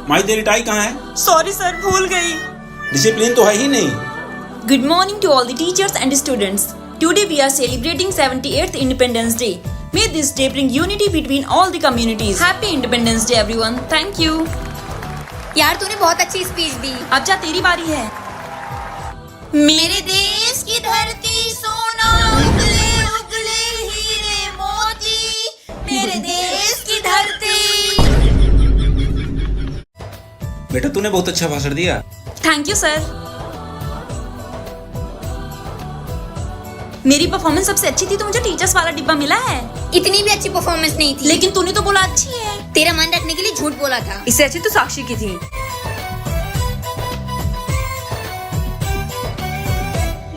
माई तेरी टाई कहाँ है? सॉरी सर, भूल गई। डिसिप्लिन तो है ही नहीं। Good morning to all the teachers and students. Today we are celebrating 78th Independence Day. May this day bring unity between all the communities. Happy Independence Day everyone. Thank you. यार तूने बहुत अच्छी speech दी। अब जा तेरी बारी है। मेरे देश की धरती सोना, उगले उगले हीरे मोती, मेरे देश की धरती। बेटा तूने बहुत अच्छा भाषण दिया। Thank you sir. मेरी परफॉर्मेंस सबसे अच्छी थी तो मुझे टीचर्स वाला डिब्बा मिला है। इतनी भी अच्छी परफॉर्मेंस नहीं थी। लेकिन तूने तो बोला अच्छी है। तेरा मन रखने के लिए झूठ बोला था। इससे अच्छी तो साक्षी की थी।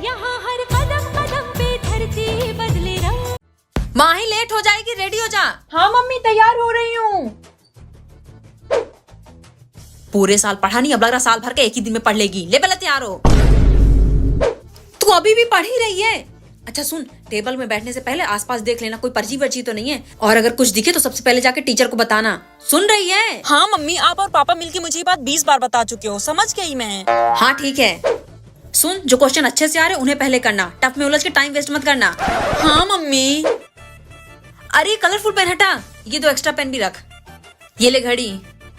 यहाँ हर कदम कदम पे धरती बदले रंग। माँ ही लेट हो जाएगी, रेडी हो जा। हाँ मम्मी तैयार हो रही हूँ। पूरे साल पढ़ा नहीं, अब लग रहा साल भर के एक ही दिन में पढ़ लेगी। ले पहले तैयार हो। तू अभी भी पढ़ ही रही है। अच्छा सुन, टेबल में बैठने से पहले आसपास देख लेना, कोई पर्ची वर्ची तो नहीं है, और अगर कुछ दिखे तो सबसे पहले जाके टीचर को बताना। सुन रही है? हाँ मम्मी, आप और पापा मिलके मुझे ये बात 20 बार बता चुके हो, समझ गई मैं। हाँ ठीक है। सुन, जो क्वेश्चन अच्छे से आ रहे उन्हें पहले करना, टफ में उलझ के टाइम वेस्ट मत करना। हाँ मम्मी। अरे कलरफुल पेन हटा, ये दो एक्स्ट्रा पेन भी रख। ये ले घड़ी।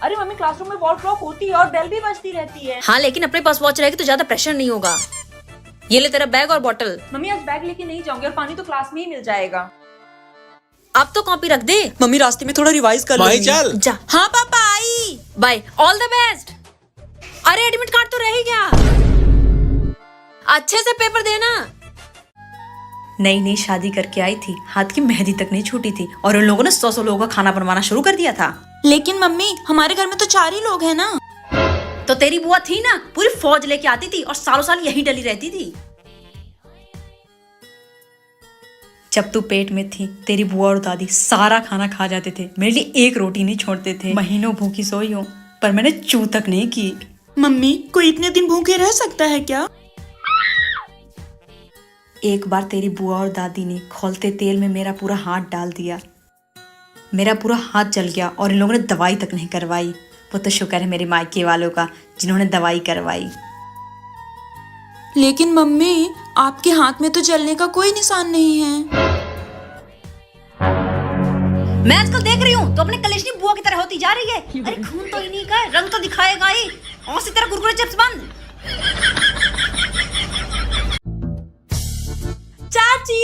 अरे मम्मी, क्लासरूम में वॉल क्लॉक होती है और बेल भी बजती रहती है। हाँ लेकिन अपने पास वॉच रहेगी तो ज्यादा प्रेशर नहीं होगा। ये ले तेरा बैग और बॉटल। मम्मी आज बैग लेके नहीं जाऊंगी और पानी तो क्लास में ही मिल जाएगा। अब तो कॉपी रख दे। मम्मी रास्ते में थोड़ा रिवाइज कर भाई लूंगी। चल। जा। हाँ पापा आई। Bye, all the best. अरे एडमिट कार्ड तो रह ही गया, अच्छे से पेपर देना। नई नई शादी करके आई थी, हाथ की मेहंदी तक नहीं छूटी थी और उन लोगों ने 100 लोगों का खाना बनवाना शुरू कर दिया था। लेकिन मम्मी हमारे घर में तो 4 ही लोग हैं ना। तो तेरी बुआ थी ना, पूरी फौज लेके आती थी और सालों साल यहीं डली रहती थी। जब तू पेट में थी तेरी बुआ और दादी सारा खाना खा जाते थे, मेरे लिए एक रोटी नहीं छोड़ते थे। महीनों भूखी सोई हूँ पर मैंने चू तक नहीं की। मम्मी कोई इतने दिन भूखे रह सकता है क्या? एक बार तेरी बुआ और दादी ने खौलते तेल में मेरा पूरा हाथ डाल दिया, मेरा पूरा हाथ जल गया और इन लोगों ने दवाई तक नहीं करवाई। वो तो शुक्र है मेरे मायके वालों का जिन्होंने दवाई करवाई। लेकिन मम्मी आपके हाथ में तो जलने का कोई निशान नहीं है। मैं आजकल देख रही हूँ तो अपने कलेशनी बुआ की तरह होती जा रही है। अरे खून तो इन्हीं का है, रंग तो दिखाएगा ही। और सी तरह कुरकुरे चिप्स बंद। चाची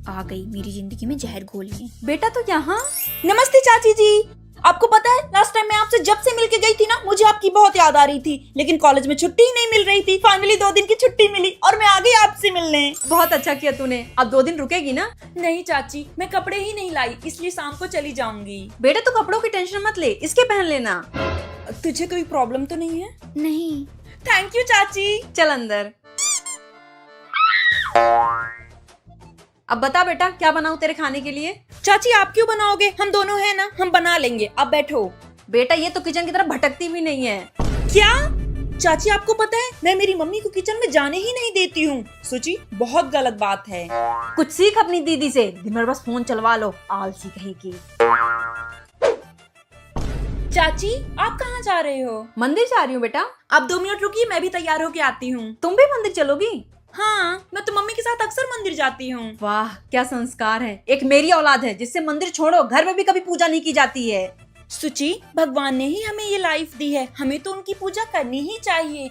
आ गई मेरी जिंदगी में जहर घोलने। बेटा तो यहाँ। नमस्ते चाची जी। आपको पता है लास्ट टाइम मैं आपसे जब से मिलके गई थी ना, मुझे आपकी बहुत याद आ रही थी, लेकिन कॉलेज में छुट्टी ही नहीं मिल रही थी। फाइनली 2 दिन की छुट्टी मिली और मैं आ गई आपसे मिलने। बहुत अच्छा किया तूने। अब 2 दिन रुकेगी ना? नहीं चाची, मैं कपड़े ही नहीं लाई, इसलिए शाम को चली जाऊंगी। बेटा तू कपड़ों की टेंशन मत ले, इसके पहन लेना। तुझे कोई प्रॉब्लम तो नहीं है? नहीं। थैंक यू चाची। चल अंदर। अब बता बेटा क्या बनाऊं तेरे खाने के लिए? चाची आप क्यों बनाओगे, हम दोनों हैं ना, हम बना लेंगे। आप बैठो। बेटा ये तो किचन की तरफ भटकती भी नहीं है। क्या चाची, आपको पता है मैं मेरी मम्मी को किचन में जाने ही नहीं देती हूँ। सोची बहुत गलत बात है। कुछ सीख अपनी दीदी से, दिन भर बस फोन चलवा लो, आलसी कहीं की। चाची आप कहाँ जा रहे हो? मंदिर जा रही हूँ बेटा। आप 2 मिनट रुकिए, मैं भी तैयार होके आती हूँ। तुम भी मंदिर चलोगी? हाँ, मैं तो मम्मी के साथ अक्सर मंदिर जाती हूँ। वाह क्या संस्कार है। एक मेरी औलाद है जिससे मंदिर छोड़ो घर में भी कभी पूजा नहीं की जाती है। सुची, भगवान ने ही हमें ये लाइफ दी है, हमें तो उनकी पूजा करनी ही चाहिए,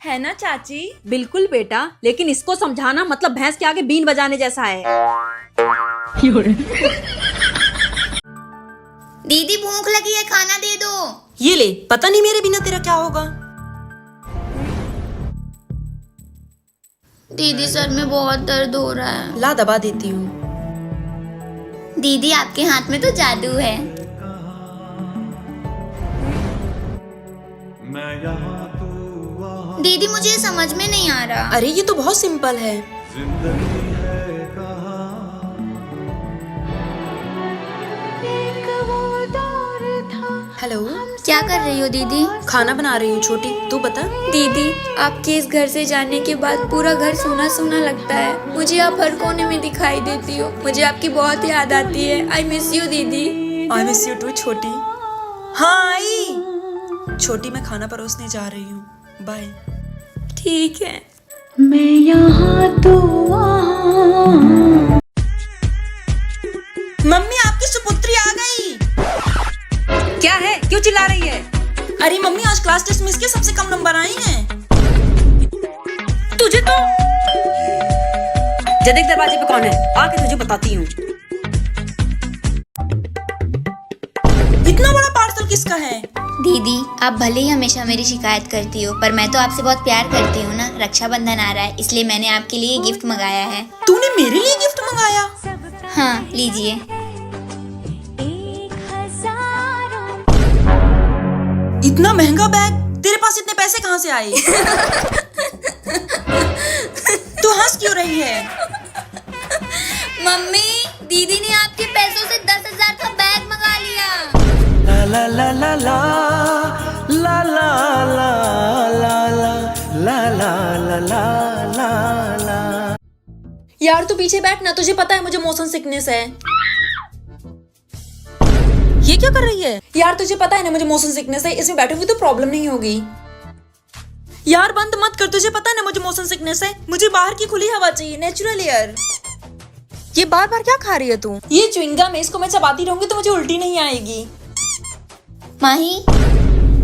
है ना चाची? बिल्कुल बेटा, लेकिन इसको समझाना मतलब भैंस के आगे बीन बजाने जैसा है। दीदी भूख लगी है, खाना दे दो। ये ले, पता नहीं मेरे बिना तेरा क्या होगा। दीदी सर में बहुत दर्द हो रहा है। ला दबा देती हूँ। दीदी आपके हाथ में तो जादू है। दीदी मुझे समझ में नहीं आ रहा। अरे ये तो बहुत सिंपल है। हेलो, क्या कर रही हो दीदी? खाना बना रही हूँ छोटी, तू बता। दीदी आपके इस घर से जाने के बाद पूरा घर सोना सोना लगता है। मुझे आप हर कोने में दिखाई देती हो, मुझे आपकी बहुत याद आती है। आई मिस यू दीदी। आई मिस यू टू छोटी। हाँ आई। छोटी मैं खाना परोसने जा रही हूँ, बाय। ठीक है। मैं यहाँ तो वहाँ। मम्मी आपकी सुपुत्री आ गई। क्या है, क्यों चिल्ला रही है? अरे मम्मी आज क्लास टेस्ट में इसके सबसे कम नंबर आए हैं। तुझे तो जदेक दरवाजे पे कौन है, आके तुझे बताती हूँ। इतना बड़ा पार्सल किसका है? दीदी, आप भले ही हमेशा मेरी शिकायत करती हो, पर मैं तो आपसे बहुत प्यार करती हूँ ना। रक्षाबंधन आ रहा है, इसलिए मैंने आपके लिए गिफ्ट मंगाया है। तूने मेरे लिए गिफ्ट मंगाया? हाँ, लीजिए। इतना महंगा बैग, तेरे पास इतने पैसे कहाँ से आए? तू हंस क्यों रही है? मम्मी, दीदी ने आपके पैसों से 10,000 का बैग मंगा लिया। La la la la la la la la la la la la la la। यार तू पीछे बैठ ना, तुझे पता है मुझे मोशन सिकनेस है। ये क्या कर रही है? यार तुझे पता है ना मुझे मोशन सिकनेस है, इसमें बैठूंगी तो प्रॉब्लम नहीं होगी। यार बंद मत कर, तुझे पता है ना मुझे मोशन सिकनेस है। मुझे बाहर की खुली हवा चाहिए, नेचुरल एयर। ये बार बार क्या खा रही है तू? ये च्युइंगम है, इसको मैं चबाती रहूंगी तो मुझे उल्टी नहीं आएगी। माही,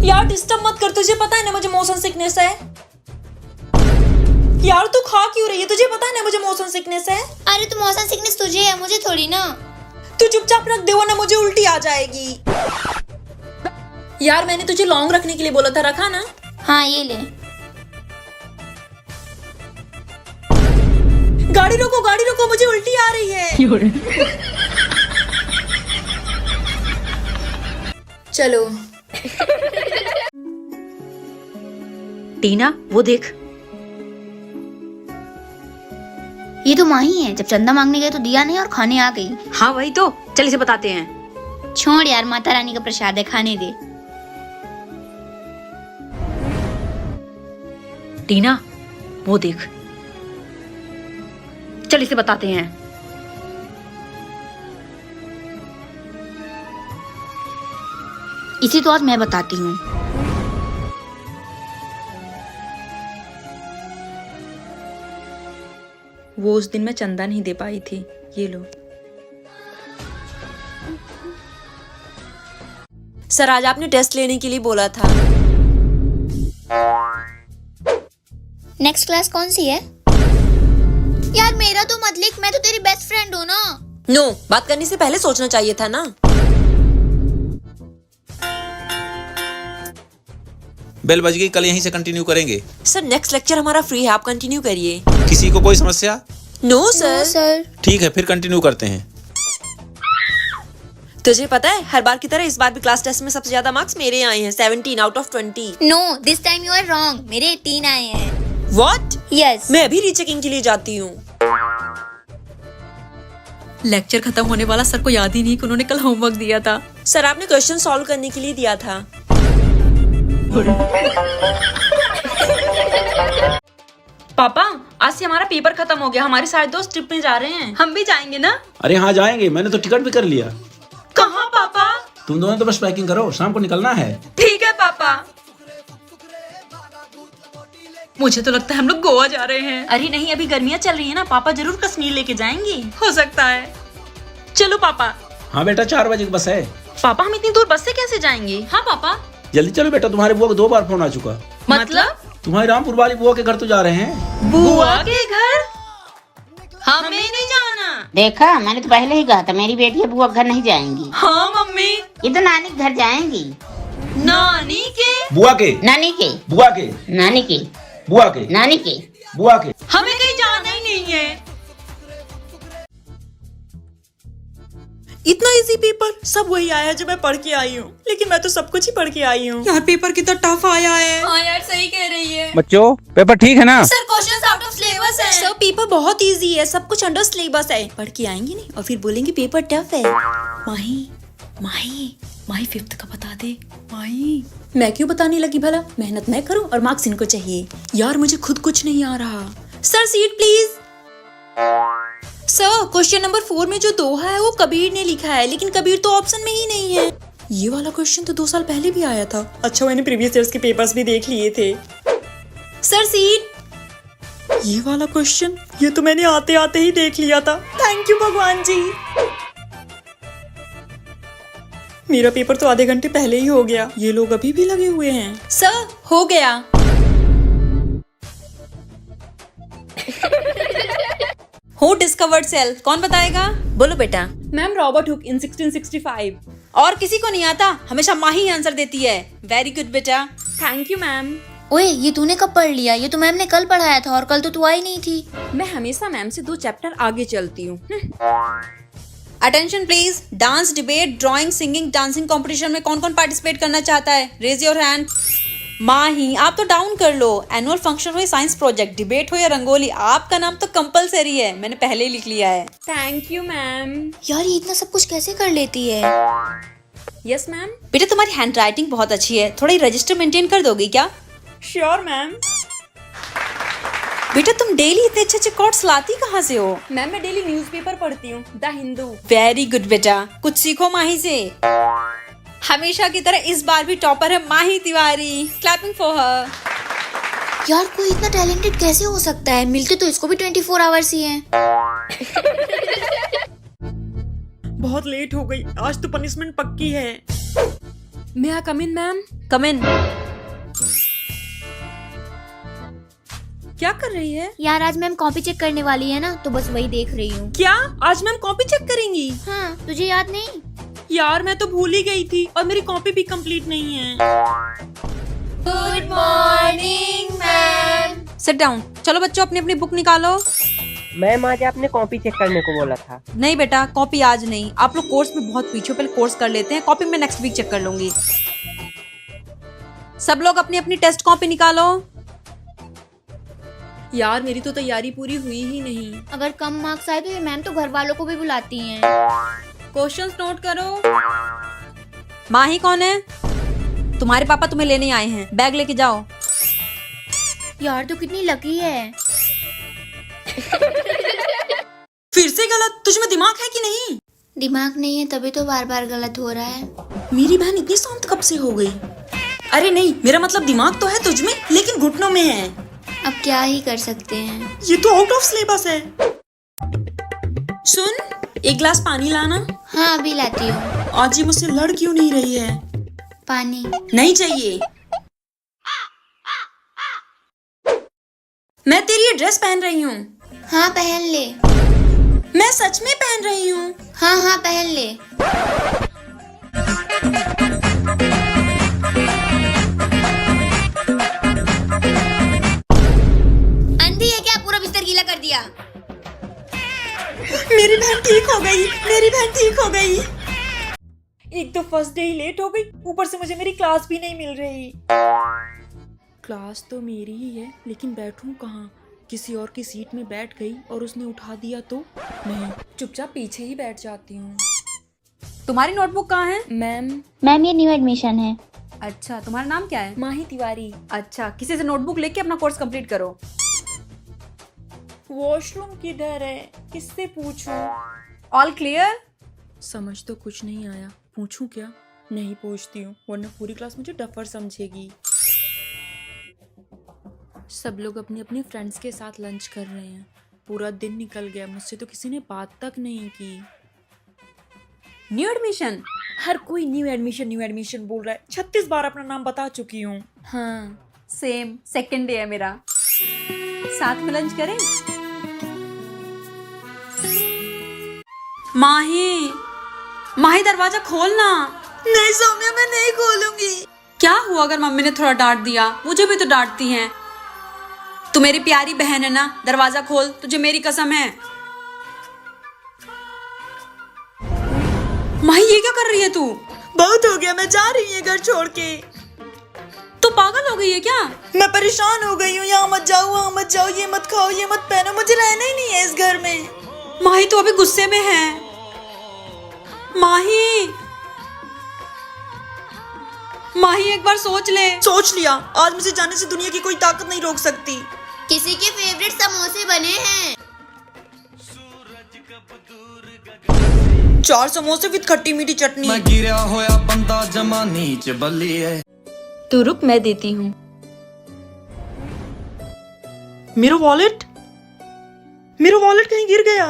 यार डिस्टर्ब मत कर, तुझे पता है ना मुझे मोशन सिकनेस है। यार तू खा क्यों रही है? तुझे पता है ना मुझे मोशन सिकनेस है। अरे तो मोशन सिकनेस तुझे है, मुझे थोड़ी ना। तू चुपचाप रख दे वरना मुझे उल्टी आ जाएगी। यार मैंने तुझे लॉन्ग रखने के लिए बोला था, रखा ना? हाँ ये ले। गाड़ी रोको, मुझे उल्टी आ रही है। चलो। टीना, वो देख। ये तो माही है, जब चंदा मांगने गए तो दिया नहीं और खाने आ गई। हाँ वही तो, चल इसे बताते हैं। छोड़ यार, माता रानी का प्रसाद है, खाने दे। टीना, वो देख। चल इसे बताते हैं। इसे तो आज मैं बताती हूँ। वो उस दिन मैं चंदा नहीं दे पाई थी, ये लो। सर आज आपने टेस्ट लेने के लिए बोला था। नेक्स्ट क्लास कौन सी है? यार मेरा तो मत लिख, मैं तो तेरी बेस्ट फ्रेंड हूँ ना। नो, बात करने से पहले सोचना चाहिए था ना। बेल बज गई, कल यहीं से कंटिन्यू करेंगे। सर नेक्स्ट लेक्चर हमारा फ्री है, आप कंटिन्यू करिए। किसी को कोई समस्या? No sir. सर, ठीक है, फिर कंटिन्यू करते हैं। तुझे पता है हर बार की तरह इस बार भी क्लास टेस्ट में सबसे ज्यादा मार्क्स मेरे आए हैं, 17 out of 20। No, this time you are wrong, मेरे 18 आए हैं। व्हाट? यस। मैं अभी रीचेकिंग के लिए जाती हूँ। लेक्चर खत्म होने वाला, सर को याद ही नहीं कि उन्होंने कल होमवर्क दिया था। सर आपने क्वेश्चन सॉल्व करने के लिए दिया था। पापा आज से हमारा पेपर खत्म हो गया, हमारे सारे दोस्त ट्रिप में जा रहे हैं। हम भी जाएंगे ना? अरे हाँ जाएंगे, मैंने तो टिकट भी कर लिया। कहाँ पापा? तुम दोनों तो बस पैकिंग करो, शाम को निकलना है। ठीक है पापा। मुझे तो लगता है हम लोग गोवा जा रहे हैं। अरे नहीं, अभी गर्मियाँ चल रही है ना, पापा जरूर कश्मीर लेके जाएंगे। हो सकता है। चलो पापा। हाँ बेटा, 4 बजे की बस है। पापा हम इतनी दूर बस से कैसे जाएंगे? हाँ पापा। जल्दी चलो बेटा, तुम्हारे बुआ को 2 बार फोन आ चुका। मतलब? तुम्हारी रामपुर वाली बुआ के घर तो जा रहे हैं। बुआ के घर? हमें नहीं जाना। देखा, मैंने तो पहले ही कहा था मेरी बेटी बुआ के घर नहीं जाएंगी। हाँ मम्मी। ये तो नानी के घर जाएंगी। नानी के? बुआ के। नानी के। बुआ के। नानी के। बुआ के। नानी के। बुआ के। हमें कहीं जाना ही नहीं है। इतना इजी पेपर, सब वही आया जो मैं पढ़ के आई हूँ, लेकिन मैं तो सब कुछ ही पढ़ के आई हूँ। यार पेपर कितना टफ आया है। हाँ यार सही कह रही है। बच्चों, पेपर ठीक है ना? Sir questions out of syllabus है। सर पेपर बहुत इजी है, सब कुछ अंडर सिलेबस है। पढ़ के आएंगे नहीं और फिर बोलेंगे पेपर टफ है। माही माही माही 5th का बता दे। माही मैं क्यों बताने लगी भला? मेहनत मैं करूँ और मार्क्स इनको चाहिए। यार मुझे खुद कुछ नहीं आ रहा। Sir seat please. Sir question number 4 में जो दोहा है वो कबीर ने लिखा है, लेकिन कबीर तो ऑप्शन में ही नहीं है। ये वाला क्वेश्चन तो 2 साल पहले भी आया था। अच्छा मैंने प्रीवियस ईयर्स के पेपर्स भी देख लिए थे। Sir seat. ये वाला क्वेश्चन ये तो मैंने आते आते ही देख लिया था। थैंक यू भगवान जी। मेरा पेपर तो आधे घंटे पहले ही हो गया, ये लोग अभी भी लगे हुए हैं। सर हो गया। हु डिस्कवर्ड सेल, कौन बताएगा? बोलो बेटा। Ma'am Robert Hooke in 1665। और किसी को नहीं आता, हमेशा माही ही आंसर देती है। वेरी गुड बेटा। Thank you ma'am. ओए ये तूने कब पढ़ लिया? ये तो मैम ने कल पढ़ाया था और कल तो तू आई नहीं थी। मैं हमेशा मैम से 2 चैप्टर आगे चलती हूँ। Attention please. Dance, debate, drawing, singing, dancing competition में कौन कौन पार्टिसिपेट करना चाहता है? Raise your hand. माही आप तो डाउन कर लो। एनुअल फंक्शन हो या साइंस प्रोजेक्ट, डिबेट हो या रंगोली, आपका नाम तो कंपलसरी है, मैंने पहले ही लिख लिया है। Thank you ma'am. यार ये इतना सब कुछ कैसे कर लेती है? Yes ma'am. बेटा तुम्हारी हैंड राइटिंग बहुत अच्छी है, थोड़ा रजिस्टर मेंटेन कर दोगी क्या? Sure ma'am. बेटा तुम डेली इतने अच्छे अच्छे कोट्स लाती कहाँ से हो? मैम मैं डेली न्यूज़पेपर पढ़ती हूँ, द हिंदू। वेरी गुड बेटा, कुछ सीखो माही से। हमेशा की तरह इस बार भी टॉपर है Mahi Tiwari. Clapping for her. यार कोई इतना टैलेंटेड कैसे हो सकता है? मिलते तो इसको भी 24 आवर्स ही हैं। बहुत लेट हो गई, आज तो पनिशमेंट पक्की है। मैं आ कम इन मैम? कम इन। क्या कर रही है? यार आज मैम कॉपी चेक करने वाली है ना, तो बस वही देख रही हूँ। क्या आज मैम कॉपी चेक करेंगी? हाँ तुझे याद नहीं? यार मैं तो भूल ही गई थी और मेरी कॉपी भी कंप्लीट नहीं है। Good morning ma'am. Sit down. चलो बच्चों अपनी अपनी बुक निकालो। मैम आज आपने कॉपी चेक करने को बोला था। नहीं बेटा कॉपी आज नहीं, आप लोग कोर्स में बहुत पीछे, पहले कोर्स कर लेते हैं, कॉपी में नेक्स्ट वीक चेक कर लूंगी। सब लोग अपनी अपनी टेस्ट कॉपी निकालो। यार मेरी तो तैयारी पूरी हुई ही नहीं। अगर कम मार्क्स आए तो ये मैम तो घर वालों को भी बुलाती हैं। क्वेश्चंस नोट करो। माही कौन है? तुम्हारे पापा तुम्हें लेने आए हैं, बैग लेके जाओ। यार तो कितनी लकी है। फिर से गलत? तुझ में दिमाग है कि नहीं? दिमाग नहीं है तभी तो बार बार गलत हो रहा है। मेरी बहन इतनी शांत कब से हो गई? अरे नहीं, मेरा मतलब दिमाग तो है तुझ में, लेकिन घुटनों में है। अब क्या ही कर सकते हैं। ये तो आउट ऑफ सिलेबस है। सुन, एक गिलास पानी लाना। हाँ अभी लाती हूँ। आज ये मुझसे लड़ क्यों नहीं रही है? पानी नहीं चाहिए। मैं तेरी ये ड्रेस पहन रही हूँ। हाँ पहन ले। मैं सच में पहन रही हूँ। हाँ हाँ पहन ले। अंधी है क्या? पूरा बिस्तर गीला कर दिया। मेरी बहन ठीक हो गई, मेरी बहन ठीक हो गई। एक तो फर्स्ट डे ही लेट हो गई, ऊपर से मुझे मेरी क्लास भी नहीं मिल रही। क्लास तो मेरी ही है, लेकिन बैठूं कहाँ? किसी और की सीट में बैठ गई और उसने उठा दिया तो नहीं, चुपचाप पीछे ही बैठ जाती हूँ। तुम्हारी नोटबुक कहाँ है? मैम ये न्यू एडमिशन है। अच्छा तुम्हारा नाम क्या है? माही तिवारी। अच्छा किसी से नोटबुक लेके अपना कोर्स कंप्लीट करो। वॉशरूम किधर है? किससे पूछूं? All clear? समझ तो कुछ नहीं आया, पूछूं क्या? नहीं पूछती हूँ, वरना पूरी क्लास मुझे डफर समझेगी। सब लोग अपनी अपनी फ्रेंड्स के साथ लंच कर रहे हैं। पूरा दिन निकल गया, मुझसे तो किसी ने बात तक नहीं की। New admission? हर कोई न्यू एडमिशन बोल रहा है। 36 बार अपना नाम बता चुकी हूँ। हाँ सेम, सेकंड डे है मेरा। साथ में लंच करें? माही, माही दरवाजा खोलना। नहीं सौम्या मैं नहीं खोलूंगी। क्या हुआ अगर मम्मी ने थोड़ा डांट दिया? मुझे भी तो डांटती हैं। तू मेरी प्यारी बहन है ना, दरवाजा खोल, तुझे मेरी कसम है। माही ये क्या कर रही है तू? बहुत हो गया, मैं जा रही हूँ घर छोड़ के। तू पागल हो गई है क्या? मैं परेशान हो गई हूँ। यहाँ मत जाओ, वहाँ मत जाओ, ये मत खाओ, ये मत पहनो, मुझे रहना ही नहीं है इस घर में। माही तू अभी गुस्से में है। माही, माही एक बार सोच ले। सोच लिया, आज मुझे जाने से दुनिया की कोई ताकत नहीं रोक सकती। किसी के फेवरेट समोसे बने हैं। 4 समोसे विद खट्टी मीठी चटनी। मैं गिरा होया बंदा जमा नीच बल्ली है। तू रुक, मैं देती हूँ। मेरा वॉलेट कहीं गिर गया।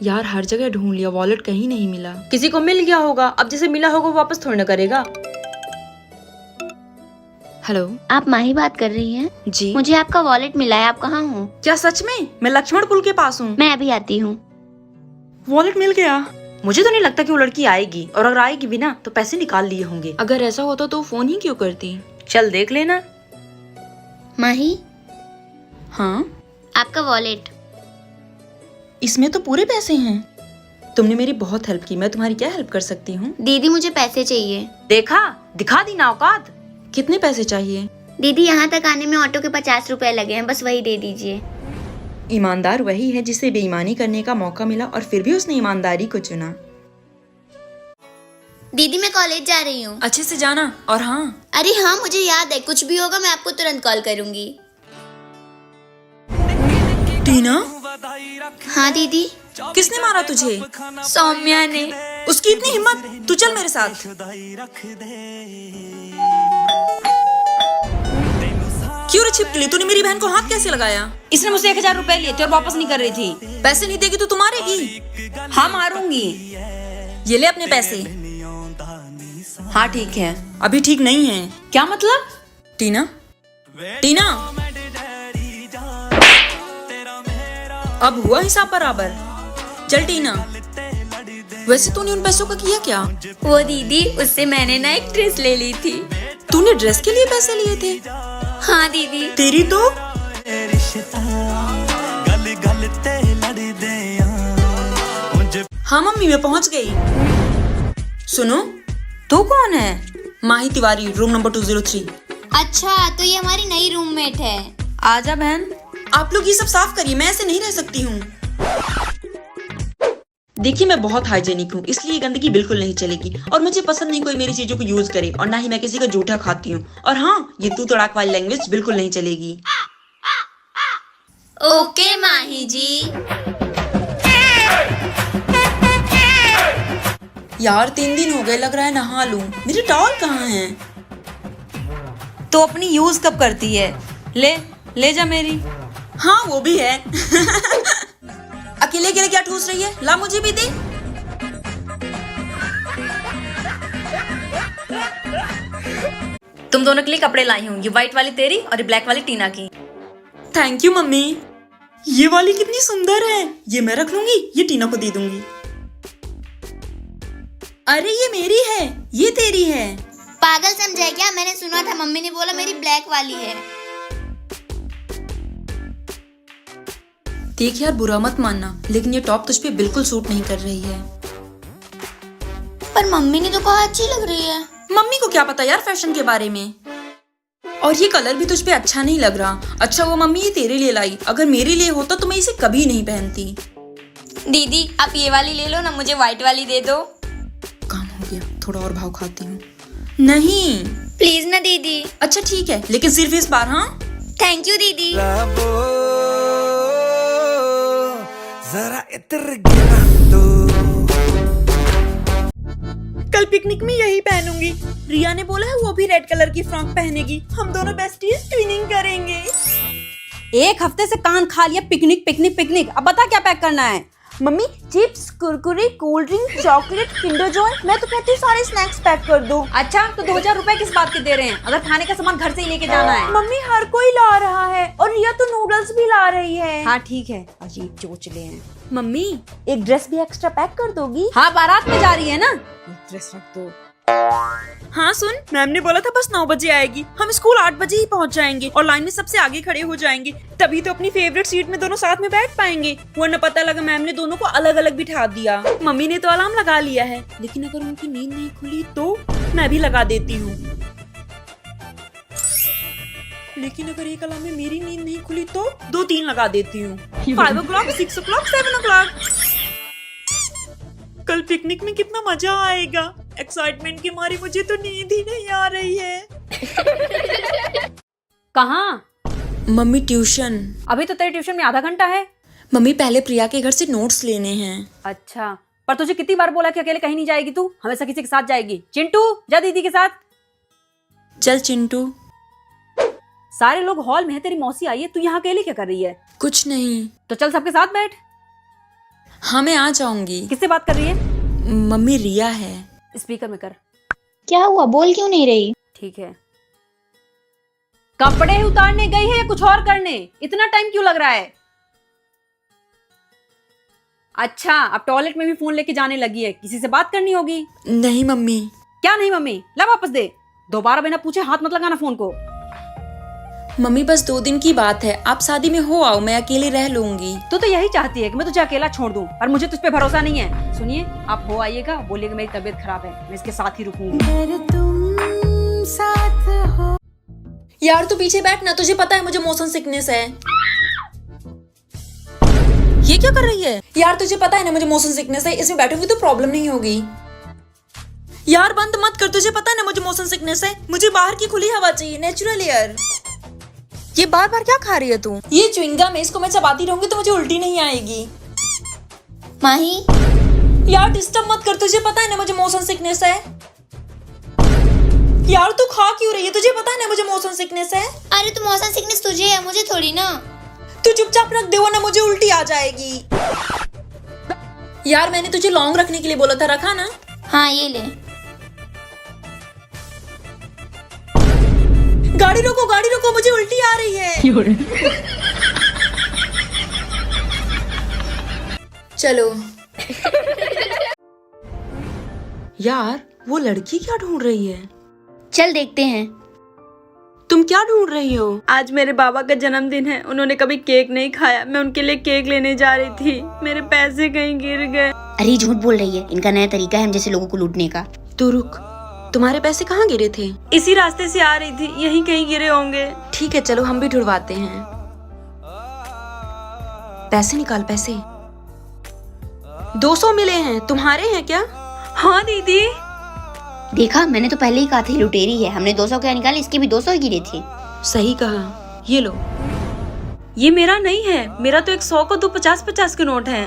यार हर जगह ढूंढ लिया, वॉलेट कहीं नहीं मिला। किसी को मिल गया होगा, अब जिसे मिला होगा वो वापस थोड़ी ना करेगा। हेलो, आप माही बात कर रही हैं? जी। मुझे आपका वॉलेट मिला है, आप कहाँ हो? क्या सच में? मैं लक्ष्मण पुल के पास हूँ। मैं अभी आती हूँ। वॉलेट मिल गया। मुझे तो नहीं लगता कि वो लड़की आएगी, और अगर आएगी भी ना तो पैसे निकाल लिए होंगे। अगर ऐसा होता तो फोन ही क्यों करती? चल देख लेना। माही, हाँ, आपका वॉलेट। इसमें तो पूरे पैसे हैं। तुमने मेरी बहुत हेल्प की, मैं तुम्हारी क्या हेल्प कर सकती हूँ? दीदी मुझे पैसे चाहिए। देखा, दिखा दी ना औकात। कितने पैसे चाहिए? दीदी यहाँ तक आने में ऑटो के 50 रुपए लगे हैं, बस वही दे दीजिए। ईमानदार वही है जिसे बेईमानी करने का मौका मिला और फिर भी उसने ईमानदारी को चुना। दीदी मैं कॉलेज जा रही हूँ। अच्छे से जाना। और हाँ, अरे हाँ, मुझे याद है, कुछ भी होगा मैं आपको तुरंत कॉल करूँगी। टीना, हाँ दीदी। किसने मारा तुझे? सौम्या ने। उसकी इतनी हिम्मत? तू चल मेरे साथ। क्यों रे छिपकली, तूने मेरी बहन को हाथ कैसे लगाया? इसने मुझसे 1000 रुपए लिए थे और वापस नहीं कर रही थी। पैसे नहीं देगी तो तू मारेगी? हाँ मारूंगी। ये ले अपने पैसे। हाँ ठीक है। अभी ठीक नहीं है। क्या मतलब? टीना, टीना, अब हुआ हिसाब बराबर। चल टीना। वैसे तूने उन पैसों का किया क्या? वो दीदी, उससे मैंने ना एक ड्रेस ले ली थी। तूने ड्रेस के लिए पैसे लिए थे? हाँ दीदी। तेरी तो हाँ मम्मी, मैं पहुंच गई। सुनो, तू कौन है? Mahi Tiwari, room number 203। अच्छा, तो ये हमारी नई रूममेट है। आजा बहन। आप लोग ये सब साफ करिए, मैं ऐसे नहीं रह सकती हूँ। देखिए, मैं बहुत हाइजेनिक हूँ, इसलिए गंदगी बिल्कुल नहीं चलेगी। और मुझे पसंद नहीं कोई मेरी चीजों को यूज करे, और ना ही मैं किसी का जूठा खाती हूँ। और हाँ, ये तू तड़ाक वाली लैंग्वेज बिल्कुल नहीं चलेगी। ओके माही जी। यार 3 दिन हो गए, लग रहा है नहा लूं। मेरी टॉवल कहाँ है? तो अपनी यूज कब करती है? ले जा मेरी। हाँ वो भी है। अकेले अकेले क्या ठूस रही है? ला मुझे भी दे। तुम दोनों के लिए कपड़े लाई हूँ, ये व्हाइट वाली तेरी और ये ब्लैक वाली टीना की। Thank you mummy. ये वाली कितनी सुंदर है, ये मैं रख लूंगी, ये टीना को दे दूंगी। अरे ये मेरी है, ये तेरी है। पागल समझा क्या? मैंने सुना था, मम्मी ने बोला मेरी ब्लैक वाली है। देख यार, बुरा मत मानना, लेकिन ये टॉप तुझ पे बिल्कुल सूट नहीं कर रही है। पर मम्मी ने तो कहा अच्छी लग रही है। मम्मी को क्या पता यार फैशन के बारे में। और ये कलर भी तुझ पे अच्छा नहीं लग रहा। अच्छा वो मम्मी ये तेरे लिए लाई, अगर मेरे लिए होता तो मैं इसे कभी नहीं पहनती। दीदी आप ये वाली ले लो ना, मुझे व्हाइट वाली दे दो। काम हो गया, थोड़ा और भाव खाती हूँ। नहीं प्लीज ना दीदी। अच्छा ठीक है, लेकिन सिर्फ इस बार। हाँ थैंक यू दीदी। जरा इधर गिरा दो। कल पिकनिक में यही पहनूंगी। रिया ने बोला है वो भी रेड कलर की फ्रॉक पहनेगी। हम दोनों बेस्टीज ट्विनिंग करेंगे। एक हफ्ते से कान खा लिया पिकनिक पिकनिक पिकनिक। अब बता क्या पैक करना है? Mummy chips, Kurkure, cold drink, chocolate, Kinder Joy. मैं तो कहती हूँ सारे स्नैक्स पैक कर दो। अच्छा तो 2000 रुपए किस बात के दे रहे हैं, अगर खाने का सामान घर से ही लेके जाना है? मम्मी हर कोई ला रहा है, और रिया तो नूडल्स भी ला रही है। हाँ ठीक है, अजीब चोचले हैं। मम्मी एक ड्रेस भी एक्स्ट्रा पैक कर दोगी? हाँ बारात में जा रही है ना, एक ड्रेस रख दो। हाँ सुन, मैम ने बोला था बस 9 बजे आएगी। हम स्कूल 8 बजे ही पहुँच जाएंगे और लाइन में सबसे आगे खड़े हो जाएंगे, तभी तो अपनी फेवरेट सीट में दोनों साथ में बैठ पाएंगे। वरना पता लगा मैम ने दोनों को अलग अलग बिठा दिया। मम्मी ने तो अलार्म लगा लिया है, लेकिन अगर उनकी नींद नहीं खुली तो मैं भी लगा देती हूँ। लेकिन अगर एक अलार्म में मेरी नींद नहीं खुली तो 2-3 लगा देती हूँ। 5 o'clock, 6 o'clock, 7 o'clock। कल पिकनिक में कितना मजा आएगा। एक्साइटमेंट के मारे मुझे तो नींद ही नहीं आ रही है। कहाँ? Mummy tuition. अभी तो तेरे ट्यूशन में आधा घंटा है। मम्मी पहले प्रिया के घर से नोट्स लेने हैं। अच्छा पर तुझे कितनी बार बोला कि अकेले कहीं नहीं जाएगी, तू हमेशा किसी के साथ जाएगी। चिंटू जा दीदी के साथ। चल चिंटू। सारे लोग हॉल में है, तेरी मौसी आई है, तू यहाँ अकेले क्या कर रही है? कुछ नहीं। तो चल सबके साथ बैठ। हाँ मैं आ जाऊंगी। किससे बात कर रही है? मम्मी रिया है। स्पीकर में कर। क्या हुआ, बोल क्यों नहीं रही? ठीक है। कपड़े उतारने गई है या कुछ और करने? इतना टाइम क्यों लग रहा है? अच्छा, अब टॉयलेट में भी फोन लेके जाने लगी है, किसी से बात करनी होगी। नहीं मम्मी। क्या नहीं मम्मी? ला वापस दे। दोबारा बिना पूछे हाथ मत लगाना फोन को। मम्मी बस 2 दिन की बात है, आप शादी में हो आओ, मैं अकेले रह लूंगी। तू तो यही चाहती है कि मैं तुझे अकेला छोड़ दूं, पर मुझे तुझ पे भरोसा नहीं है। सुनिए, आप हो आइएगा, बोलिएगा मेरी तबीयत खराब है, मैं इसके साथ ही रुकूंगी। यार तू पीछे बैठ ना, तुझे पता है मुझे मोशन सिकनेस है। ये क्या कर रही है? यार तुझे पता है ना मुझे मोशन सिकनेस है, इसमें बैठूंगी तो प्रॉब्लम नहीं होगी। यार बंद मत कर, तुझे पता है ना मुझे मोशन सिकनेस है, मुझे बाहर की खुली हवा चाहिए, नेचुरल एयर। ये बार बार क्या खा रही है तू? ये च्युइंगम है, इसको मैं चबाती रहूंगी तो मुझे उल्टी नहीं आएगी। माही, यार डिस्टर्ब मत कर, तुझे पता है ना मुझे मोशन सिकनेस है। यार तू खा क्यों रही है? तुझे पता है ना मुझे मोशन सिकनेस है। अरे तो मोशन सिकनेस तुझे है, मुझे थोड़ी ना। तू चुपचाप रख दे वरना मुझे उल्टी आ जाएगी। यार मैंने तुझे लॉन्ग रखने के लिए बोला था, रखा ना? हाँ ये ले। गाड़ी रोको, मुझे उल्टी आ रही है। चलो। यार वो लड़की क्या ढूंढ रही है? चल देखते हैं। तुम क्या ढूंढ रही हो? आज मेरे बाबा का जन्मदिन है, उन्होंने कभी केक नहीं खाया, मैं उनके लिए केक लेने जा रही थी, मेरे पैसे कहीं गिर गए। अरे झूठ बोल रही है, इनका नया तरीका है हम जैसे लोगों को लूटने का। तू रुक, तुम्हारे पैसे कहाँ गिरे थे? इसी रास्ते से आ रही थी, यहीं कहीं गिरे होंगे। ठीक है चलो हम भी ढूंढवाते हैं। पैसे निकाल, पैसे 200 मिले हैं, तुम्हारे हैं क्या? हाँ दीदी। देखा, मैंने तो पहले ही कहा था लुटेरी है। हमने 200 क्या निकाले, इसके भी 200 गिरे थे। सही कहा, ये लो। ये मेरा नहीं है, मेरा तो एक 100 को 2 50-50 के नोट है।